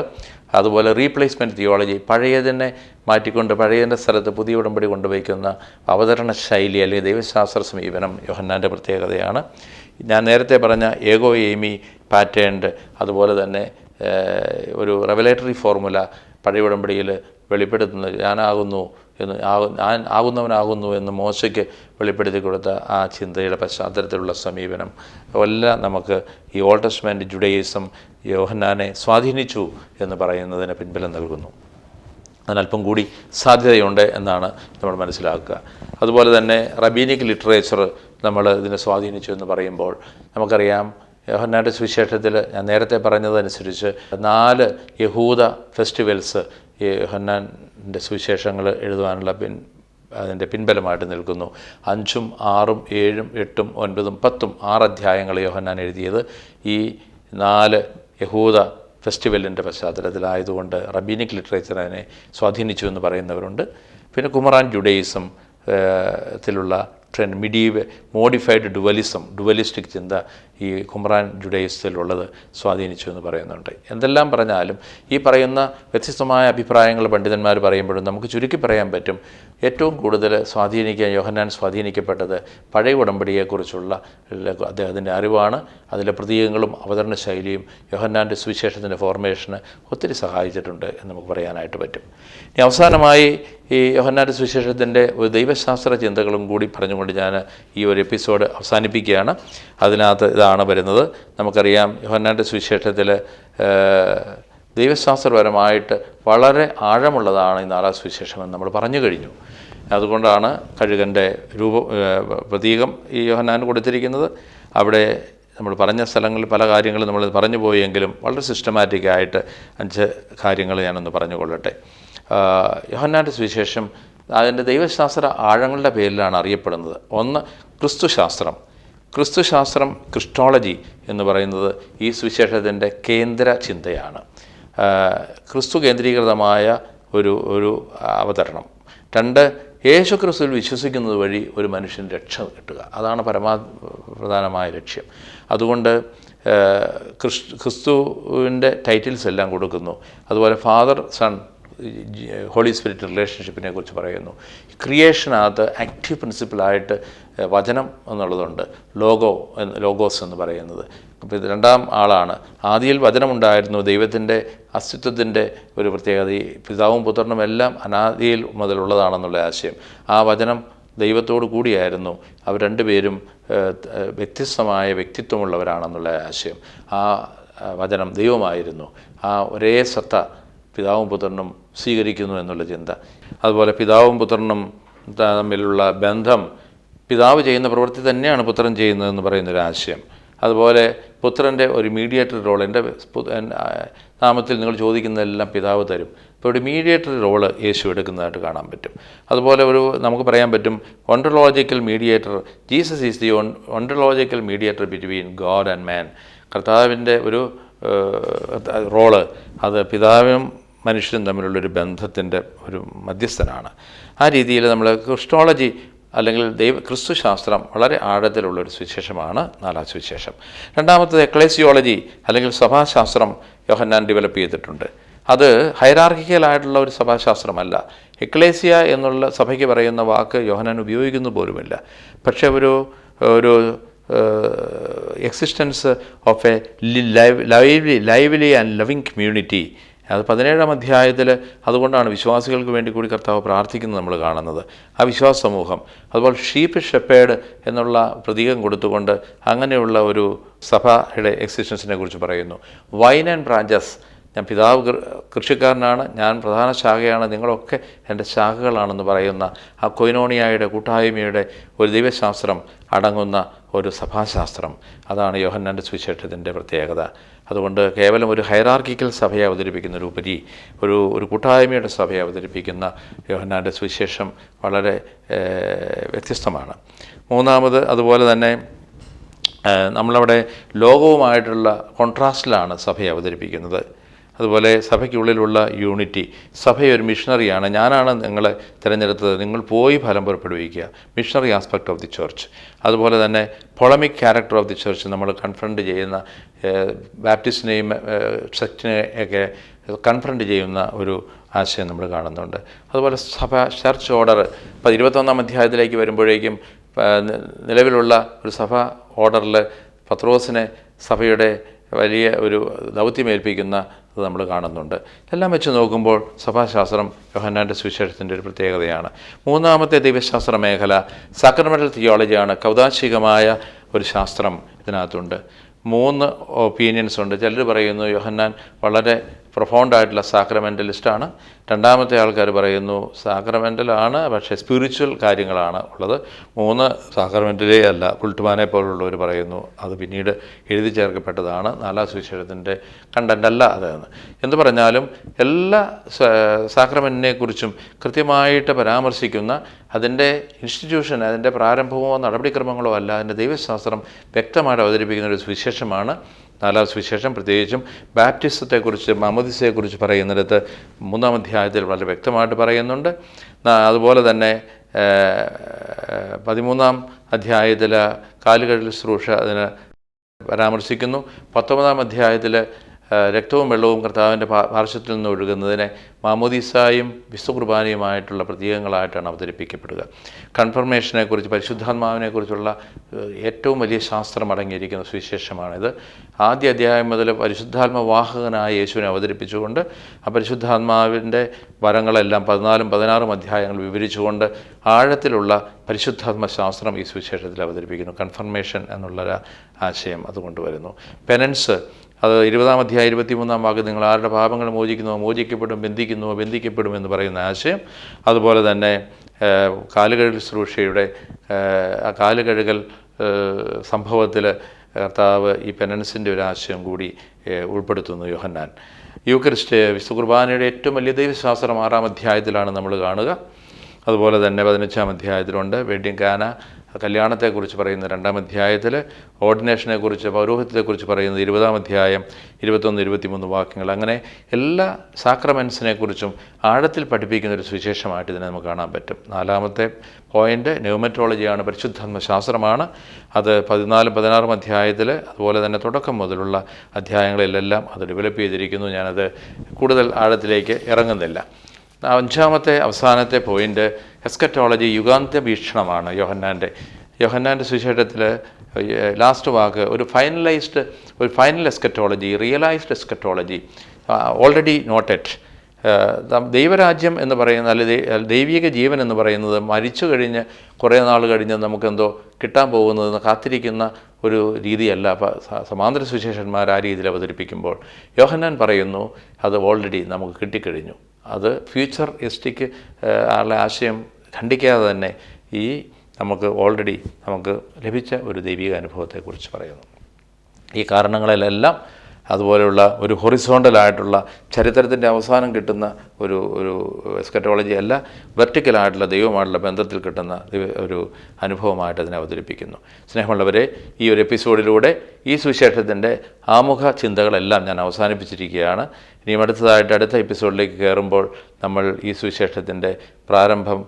അതുപോലെ റീപ്ലേസ്മെൻറ്റ് തിയോളജി, പഴയതിനെ മാറ്റിക്കൊണ്ട് പഴയതിൻ്റെ സ്ഥലത്ത് പുതിയ ഉടമ്പടി കൊണ്ടുവയ്ക്കുന്ന അവതരണ ശൈലി അല്ലെങ്കിൽ ദൈവശാസ്ത്ര സമീപനം യോഹന്നാൻ്റെ പ്രത്യേകതയാണ്. ഞാൻ നേരത്തെ പറഞ്ഞ ഏഗോ എയിമി പാറ്റേൺഡ്, അതുപോലെ തന്നെ ഒരു റെവലേറ്ററി ഫോർമുല പഴയ ഉടമ്പടിയിൽ വെളിപ്പെടുത്തുന്നത് ഞാനാകുന്നു എന്ന്, ഞാൻ ആകുന്നവനാകുന്നു എന്ന് മോശയ്ക്ക് വെളിപ്പെടുത്തി കൊടുത്ത ആ ചിന്തയുടെ പശ്ചാത്തലത്തിലുള്ള സമീപനം എല്ലാം നമുക്ക് ഈ ഓൾഡ് ടെസ്റ്റ്മെൻറ്റ് ജുഡയിസം യോഹന്നാനെ സ്വാധീനിച്ചു എന്ന് പറയുന്നതിന് പിൻബലം നൽകുന്നു. അതിനല്പം കൂടി സാധ്യതയുണ്ട് എന്നാണ് നമ്മൾ മനസ്സിലാക്കുക. അതുപോലെ തന്നെ റബീനിക് ലിറ്ററേച്ചർ നമ്മൾ ഇതിനെ സ്വാധീനിച്ചു എന്ന് പറയുമ്പോൾ നമുക്കറിയാം, യോഹന്നാൻ്റെ സുവിശേഷത്തിൽ ഞാൻ നേരത്തെ പറഞ്ഞതനുസരിച്ച് 4 യഹൂദ ഫെസ്റ്റിവൽസ് യോഹന്നാൻ്റെ സുവിശേഷങ്ങൾ എഴുതുവാനുള്ള അതിൻ്റെ പിൻബലമായിട്ട് നിൽക്കുന്നു. 5, 6, 7, 8, 9, 10 6 അധ്യായങ്ങൾ യോഹന്നാൻ എഴുതിയത് ഈ 4 യഹൂദ ഫെസ്റ്റിവലിൻ്റെ പശ്ചാത്തലത്തിലായതുകൊണ്ട് റബീനിക് ലിറ്ററേച്ചർ അതിനെ സ്വാധീനിച്ചു എന്ന് പറയുന്നവരുണ്ട്. പിന്നെ ഖുമറാൻ ജുഡയിസം ത്തിലുള്ള ട്രെൻഡ്, മോഡിഫൈഡ് ഡുവലിസ്റ്റിക് ചിന്ത ഈ ഖുമറാൻ ജുഡയിസത്തിലുള്ളത് സ്വാധീനിച്ചു എന്ന് പറയുന്നുണ്ട്. എന്തെല്ലാം പറഞ്ഞാലും ഈ പറയുന്ന വ്യത്യസ്തമായ അഭിപ്രായങ്ങൾ പണ്ഡിതന്മാർ പറയുമ്പോഴും നമുക്ക് ചുരുക്കി പറയാൻ പറ്റും, ഏറ്റവും കൂടുതൽ യോഹന്നാൻ സ്വാധീനിക്കപ്പെട്ടത് പഴയ ഉടമ്പടിയെക്കുറിച്ചുള്ള അദ്ദേഹത്തിൻ്റെ അറിവാണ്. അതിലെ പ്രതീകങ്ങളും അവതരണ ശൈലിയും യോഹന്നാൻ്റെ സുവിശേഷത്തിൻ്റെ ഫോർമേഷന് ഒത്തിരി സഹായിച്ചിട്ടുണ്ട് എന്ന് നമുക്ക് പറയാനായിട്ട് പറ്റും. ഇനി അവസാനമായി ഈ യോഹന്നാൻ്റെ സുവിശേഷത്തിൻ്റെ ഒരു ദൈവശാസ്ത്ര ചിന്തകളും കൂടി പറഞ്ഞുകൊണ്ട് ഞാൻ ഈ ഒരു എപ്പിസോഡ് അവസാനിപ്പിക്കുകയാണ്. അതിനകത്ത് ഇതാണ് വരുന്നത്. നമുക്കറിയാം, യോഹന്നാൻ്റെ സുവിശേഷത്തിൽ ദൈവശാസ്ത്രപരമായിട്ട് വളരെ ആഴമുള്ളതാണ് ഈ 4-ാം സുവിശേഷമെന്ന് നമ്മൾ പറഞ്ഞു കഴിഞ്ഞു. അതുകൊണ്ടാണ് കഴുകൻ്റെ പ്രതീകം ഈ യോഹന്നാൻ കൊടുത്തിരിക്കുന്നത്. അവിടെ നമ്മൾ പറഞ്ഞ സ്ഥലങ്ങളിൽ പല കാര്യങ്ങളും നമ്മൾ പറഞ്ഞു പോയെങ്കിലും വളരെ സിസ്റ്റമാറ്റിക്കായിട്ട് 5 കാര്യങ്ങൾ ഞാനൊന്ന് പറഞ്ഞുകൊള്ളട്ടെ. യോഹന്നാൻ്റെ സുവിശേഷം അതിൻ്റെ ദൈവശാസ്ത്ര ആഴങ്ങളുടെ പേരിലാണ് അറിയപ്പെടുന്നത്. ഒന്ന്, ക്രിസ്തുശാസ്ത്രം. ക്രിസ്റ്റോളജി എന്ന് പറയുന്നത് ഈ സുവിശേഷത്തിൻ്റെ കേന്ദ്ര ചിന്തയാണ്. ക്രിസ്തു കേന്ദ്രീകൃതമായ ഒരു അവതരണം. 2, യേശു ക്രിസ്തുവിൽ വിശ്വസിക്കുന്നത് വഴി ഒരു മനുഷ്യൻ രക്ഷ കിട്ടുക, അതാണ് പ്രധാനമായ ലക്ഷ്യം. അതുകൊണ്ട് ക്രിസ്തുവിൻ്റെ ടൈറ്റിൽസ് എല്ലാം കൊടുക്കുന്നു. അതുപോലെ ഫാദർ, സൺ, ഹോളി സ്പിരിറ്റ് റിലേഷൻഷിപ്പിനെ കുറിച്ച് ക്രിയേഷനകത്ത് ആക്റ്റീവ് പ്രിൻസിപ്പിളായിട്ട് വചനം എന്നുള്ളതുണ്ട്, ലോഗോസ് എന്ന് പറയുന്നത്. അപ്പോൾ ഇത് 2ാം ആളാണ്. ആദിയിൽ വചനമുണ്ടായിരുന്നു. ദൈവത്തിൻ്റെ അസ്തിത്വത്തിൻ്റെ ഒരു പ്രത്യേകത, ഈ പിതാവും പുത്രനും എല്ലാം അനാദിയിൽ മുതലുള്ളതാണെന്നുള്ള ആശയം. ആ വചനം ദൈവത്തോടു കൂടിയായിരുന്നു. അവർ 2 പേരും വ്യത്യസ്തമായ വ്യക്തിത്വമുള്ളവരാണെന്നുള്ള ആശയം. ആ വചനം ദൈവമായിരുന്നു. ആ ഒരേ സത്ത പിതാവും പുത്രനും സ്വീകരിക്കുന്നു എന്നുള്ള ചിന്ത. അതുപോലെ പിതാവും പുത്രനും തമ്മിലുള്ള ബന്ധം, പിതാവ് ചെയ്യുന്ന പ്രവൃത്തി തന്നെയാണ് പുത്രൻ ചെയ്യുന്നതെന്ന് പറയുന്നൊരാശയം. അതുപോലെ പുത്രൻ്റെ ഒരു മീഡിയേറ്റർ റോൾ, എൻ്റെ നാമത്തിൽ നിങ്ങൾ ചോദിക്കുന്നതെല്ലാം പിതാവ് തരും. ഇപ്പോൾ ഒരു മീഡിയേറ്റർ റോള് യേശു എടുക്കുന്നതായിട്ട് കാണാൻ പറ്റും. അതുപോലെ നമുക്ക് പറയാൻ പറ്റും ontological mediator, Jesus is the ontological mediator between God and man. കർത്താവിൻ്റെ ഒരു റോള് അത് പിതാവും മനുഷ്യനും തമ്മിലുള്ളൊരു ബന്ധത്തിൻ്റെ ഒരു മധ്യസ്ഥനാണ്. ആ രീതിയിൽ നമ്മൾ ക്രിസ്റ്റോളജി അല്ലെങ്കിൽ ക്രിസ്തുശാസ്ത്രം വളരെ ആഴത്തിലുള്ളൊരു സുവിശേഷമാണ് 4-ാം സുവിശേഷം. 2ാമത്തത് എക്ലേസിയോളജി അല്ലെങ്കിൽ സഭാശാസ്ത്രം യോഹന്നാൻ ഡെവലപ്പ് ചെയ്തിട്ടുണ്ട്. അത് ഹൈറാർക്കിക്കലായിട്ടുള്ള ഒരു സഭാശാസ്ത്രമല്ല. എക്ലേസിയ എന്നുള്ള സഭയ്ക്ക് പറയുന്ന വാക്ക് യോഹന്നാൻ ഉപയോഗിക്കുന്ന പോലുമില്ല. പക്ഷേ ഒരു existence of A lively and loving community അത് 17-ാം അധ്യായത്തിൽ അതുകൊണ്ടാണ് വിശ്വാസികൾക്ക് വേണ്ടി കൂടി കർത്താവ് പ്രാർത്ഥിക്കുന്നത് നമ്മൾ കാണുന്നത്. ആ വിശ്വാസ സമൂഹം അതുപോലെ ഷീപ്പ് ഷെപ്പേഡ് എന്നുള്ള പ്രതീകം കൊടുത്തുകൊണ്ട് അങ്ങനെയുള്ള ഒരു സഭയുടെ എക്സിസ്റ്റൻസിനെ കുറിച്ച് പറയുന്നു. വൈൻ ആൻഡ് ബ്രാഞ്ചസ്, ഞാൻ പിതാവ് കൃഷിക്കാരനാണ്, ഞാൻ പ്രധാന ശാഖയാണ്, നിങ്ങളൊക്കെ എൻ്റെ ശാഖകളാണെന്ന് പറയുന്ന ആ കൊയിനോണിയായുടെ കൂട്ടായ്മയുടെ ഒരു ദൈവശാസ്ത്രം അടങ്ങുന്ന ഒരു സഭാശാസ്ത്രം, അതാണ് യോഹന്നാൻ്റെ സുവിശേഷത്തിൻ്റെ പ്രത്യേകത. അതുകൊണ്ട് കേവലം ഒരു ഹൈറാർക്കിക്കൽ സഭയെ അവതരിപ്പിക്കുന്നതിലുപരി ഒരു കൂട്ടായ്മയുടെ സഭയെ അവതരിപ്പിക്കുന്ന യോഹന്നാൻ്റെ സുവിശേഷം വളരെ വ്യത്യസ്തമാണ്. മൂന്നാമത്, അതുപോലെ തന്നെ നമ്മളവിടെ ലോകവുമായിട്ടുള്ള കോൺട്രാസ്റ്റിലാണ് സഭയെ അവതരിപ്പിക്കുന്നത്. അതുപോലെ സഭയ്ക്കുള്ളിലുള്ള യൂണിറ്റി, സഭയൊരു മിഷണറിയാണ്, ഞാനാണ് നിങ്ങളെ തിരഞ്ഞെടുത്തത്, നിങ്ങൾ പോയി ഫലം പുറപ്പെടുവിക്കുക, missionary aspect of the church. അതുപോലെ തന്നെ polemic character of the church, നമ്മൾ കൺഫ്രണ്ട് ചെയ്യുന്ന ബാപ്റ്റിസ്റ്റിനെയും സെക്റ്റിനെയൊക്കെ കൺഫ്രണ്ട് ചെയ്യുന്ന ഒരു ആശയം നമ്മൾ കാണുന്നുണ്ട്. അതുപോലെ സഭ ചർച്ച് ഓർഡർ 21-ാം അധ്യായത്തിലേക്ക് വരുമ്പോഴേക്കും നിലവിലുള്ള ഒരു സഭ ഓർഡറിൽ പത്രോസിനെ സഭയുടെ വലിയ ഒരു ദൗത്യമേൽപ്പിക്കുന്ന അത് നമ്മൾ കാണുന്നുണ്ട്. എല്ലാം വെച്ച് നോക്കുമ്പോൾ സഭാശാസ്ത്രം യോഹന്നാൻ്റെ സുവിശേഷത്തിൻ്റെ ഒരു പ്രത്യേകതയാണ്. മൂന്നാമത്തെ ദൈവശാസ്ത്ര മേഖല സാക്രമെൻ്റൽ തിയോളജിയാണ്. കൗദാശികമായ ഒരു ശാസ്ത്രം ഇതിനകത്തുണ്ട്. 3 ഒപ്പീനിയൻസ് ഉണ്ട്. ചിലർ പറയുന്നു യോഹന്നാൻ വളരെ പ്രൊഫൗണ്ടായിട്ടുള്ള സാക്രമെൻ്റലിസ്റ്റാണ്. രണ്ടാമത്തെ ആൾക്കാർ പറയുന്നു സാക്രമെൻ്റലാണ്, പക്ഷേ സ്പിരിച്വൽ കാര്യങ്ങളാണ് ഉള്ളത്. 3 സാക്രമെൻ്റലേ അല്ല, കുൾട്ടുമാനെ പോലുള്ളവർ പറയുന്നു അത് പിന്നീട് എഴുതി ചേർക്കപ്പെട്ടതാണ്, 4-ാം സുവിശേഷത്തിൻ്റെ കണ്ടൻ്റ് അല്ല അതെന്ന്. എന്ത് പറഞ്ഞാലും എല്ലാ സാക്രമെൻറ്റിനെക്കുറിച്ചും കൃത്യമായിട്ട് പരാമർശിക്കുന്ന അതിൻ്റെ ഇൻസ്റ്റിറ്റ്യൂഷൻ, അതിൻ്റെ പ്രാരംഭമോ നടപടിക്രമങ്ങളോ അല്ല, അതിൻ്റെ ദൈവശാസ്ത്രം വ്യക്തമായിട്ട് അവതരിപ്പിക്കുന്ന ഒരു സുവിശേഷമാണ് 4-ാം സുവിശേഷം. പ്രത്യേകിച്ചും ബാപ്റ്റിസത്തെക്കുറിച്ച്, മാമോദിസയെക്കുറിച്ച് പറയുന്നിടത്ത് 3-ാം അധ്യായത്തിൽ വളരെ വ്യക്തമായിട്ട് പറയുന്നുണ്ട്. അതുപോലെ തന്നെ 13-ാം അധ്യായത്തിൽ കാലുകഴുകൽ ശുശ്രൂഷ അതിന് പരാമർശിക്കുന്നു. 19-ാം അധ്യായത്തിൽ രക്തവും വെള്ളവും കർത്താവിൻ്റെ പാർശ്വത്തിൽ നിന്ന് ഒഴുകുന്നതിനെ മാമോദീസായും വിശുദ്ധ കുർബാനയുമായിട്ടുള്ള പ്രതീകങ്ങളായിട്ടാണ് അവതരിപ്പിക്കപ്പെടുക. കൺഫർമേഷനെക്കുറിച്ച്, പരിശുദ്ധാത്മാവിനെക്കുറിച്ചുള്ള ഏറ്റവും വലിയ ശാസ്ത്രം അടങ്ങിയിരിക്കുന്ന സുവിശേഷമാണിത്. ആദ്യ അധ്യായം മുതൽ പരിശുദ്ധാത്മവാഹകനായ യേശുവിനെ അവതരിപ്പിച്ചുകൊണ്ട് ആ പരിശുദ്ധാത്മാവിൻ്റെ വരങ്ങളെല്ലാം 14-ഉം 16-ഉം അധ്യായങ്ങൾ വിവരിച്ചുകൊണ്ട് ആഴത്തിലുള്ള പരിശുദ്ധാത്മ ശാസ്ത്രം ഈ സുവിശേഷത്തിൽ അവതരിപ്പിക്കുന്നു. കൺഫർമേഷൻ എന്നുള്ളൊരു ആശയം അതുകൊണ്ട് വരുന്നു. പെനൻസ്, അത് 20-ാം അധ്യായം 23-ാം വാക്യം, നിങ്ങൾ ആരുടെ പാപങ്ങൾ മോചിക്കുന്നുവോ മോചിക്കപ്പെടും, ബന്ധിക്കുന്നുവോ ബന്ധിക്കപ്പെടും എന്ന് പറയുന്ന ആശയം. അതുപോലെ തന്നെ കാലുകഴുകൽ ശുശ്രൂഷയുടെ ആ കാലുകഴുകൽ സംഭവത്തിൽ കർത്താവ് ഈ പെനൻസിൻ്റെ ഒരു ആശയം കൂടി ഉൾപ്പെടുത്തുന്നു യോഹന്നാൻ. യൂക്കറിസ്റ്റ്, വിശുദ്ധ കുർബാനയുടെ ഏറ്റവും വലിയ ദൈവശാസ്ത്രം 6-ാം അധ്യായത്തിലാണ് നമ്മൾ കാണുക. അതുപോലെ തന്നെ 15-ാം അധ്യായത്തിലുണ്ട്. വെഡ്ഡിങ് കാന, കല്യാണത്തെക്കുറിച്ച് പറയുന്ന 2-ാം അധ്യായത്തിൽ, ഓർഡിനേഷനെക്കുറിച്ച്, പൗരോഹിത്യത്തെക്കുറിച്ച് പറയുന്നത് 20-ാം അധ്യായം 21-23 വാക്യങ്ങൾ. അങ്ങനെ എല്ലാ സാക്രമെൻസിനെക്കുറിച്ചും ആഴത്തിൽ പഠിപ്പിക്കുന്ന ഒരു സുവിശേഷമായിട്ട് ഇതിനെ നമുക്ക് കാണാൻ പറ്റും. 4-ാമത്തെ പോയിൻ്റ് ന്യൂമറ്റോളജിയാണ്, പരിശുദ്ധാത്മശാസ്ത്രമാണ്. അത് 14-ഉം 16-ഉം അധ്യായത്തിൽ, അതുപോലെ തന്നെ തുടക്കം മുതലുള്ള അധ്യായങ്ങളിലെല്ലാം അത് ഡെവലപ്പ് ചെയ്തിരിക്കുന്നു. ഞാനത് കൂടുതൽ ആഴത്തിലേക്ക് ഇറങ്ങുന്നില്ല. 5-ാമത്തെ അവസാനത്തെ പോയിൻ്റ് എസ്കറ്റോളജി, യുഗാന്ത്യ വീക്ഷണമാണ് യോഹന്നാൻ്റെ സുവിശേഷത്തിൽ ലാസ്റ്റ് വാക്ക് ഒരു final eschatology, realised eschatology, already not yet. ദൈവരാജ്യം എന്ന് പറയുന്ന, അല്ലെങ്കിൽ ദൈവിക ജീവൻ എന്ന് പറയുന്നത് മരിച്ചു കഴിഞ്ഞ് കുറേ നാൾ കഴിഞ്ഞ് നമുക്കെന്തോ കിട്ടാൻ പോകുന്നതെന്ന് കാത്തിരിക്കുന്ന ഒരു രീതിയല്ല സമാന്തര സുവിശേഷന്മാർ ആ രീതിയിൽ അവതരിപ്പിക്കുമ്പോൾ. യോഹന്നാൻ പറയുന്നു അത് ഓൾറെഡി നമുക്ക് കിട്ടിക്കഴിഞ്ഞു. അത് ഫ്യൂച്ചറിസ്റ്റിക് ഉള്ള ആശയം ഖണ്ഡിക്കാതെ തന്നെ നമുക്ക് ഓൾറെഡി നമുക്ക് ലഭിച്ച ഒരു ദൈവിക അനുഭവത്തെക്കുറിച്ച് പറയുന്നു. ഈ കാരണങ്ങളിലെല്ലാം അതുപോലെയുള്ള ഒരു ഹൊറിസോണ്ടലായിട്ടുള്ള ചരിത്രത്തിൻ്റെ അവസാനം കിട്ടുന്ന ഒരു എസ്കറ്റോളജി അല്ല, വെർട്ടിക്കലായിട്ടുള്ള ദൈവമായിട്ടുള്ള ബന്ധത്തിൽ കിട്ടുന്ന ഒരു അനുഭവമായിട്ട് അതിനെ അവതരിപ്പിക്കുന്നു. സ്നേഹമുള്ളവരെ, ഈ ഒരു എപ്പിസോഡിലൂടെ ഈ സുവിശേഷത്തിൻ്റെ ആമുഖ ചിന്തകളെല്ലാം ഞാൻ അവസാനിപ്പിച്ചിരിക്കുകയാണ്. ഇനിയും അടുത്ത എപ്പിസോഡിലേക്ക് കയറുമ്പോൾ നമ്മൾ ഈ സുവിശേഷത്തിൻ്റെ പ്രാരംഭം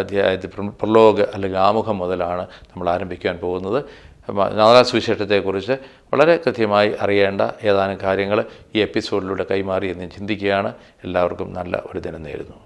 അധ്യായത്തിൽ പ്രലോഗ് അല്ലെങ്കിൽ ആമുഖം മുതലാണ് നമ്മൾ ആരംഭിക്കാൻ പോകുന്നത്. 4-ാം സുവിശേഷത്തെക്കുറിച്ച് വളരെ കൃത്യമായി അറിയേണ്ട ഏതാനും കാര്യങ്ങൾ ഈ എപ്പിസോഡിലൂടെ കൈമാറി എന്ന് ചിന്തിക്കുകയാണ്. എല്ലാവർക്കും നല്ല ഒരു ദിനം നേരുന്നു.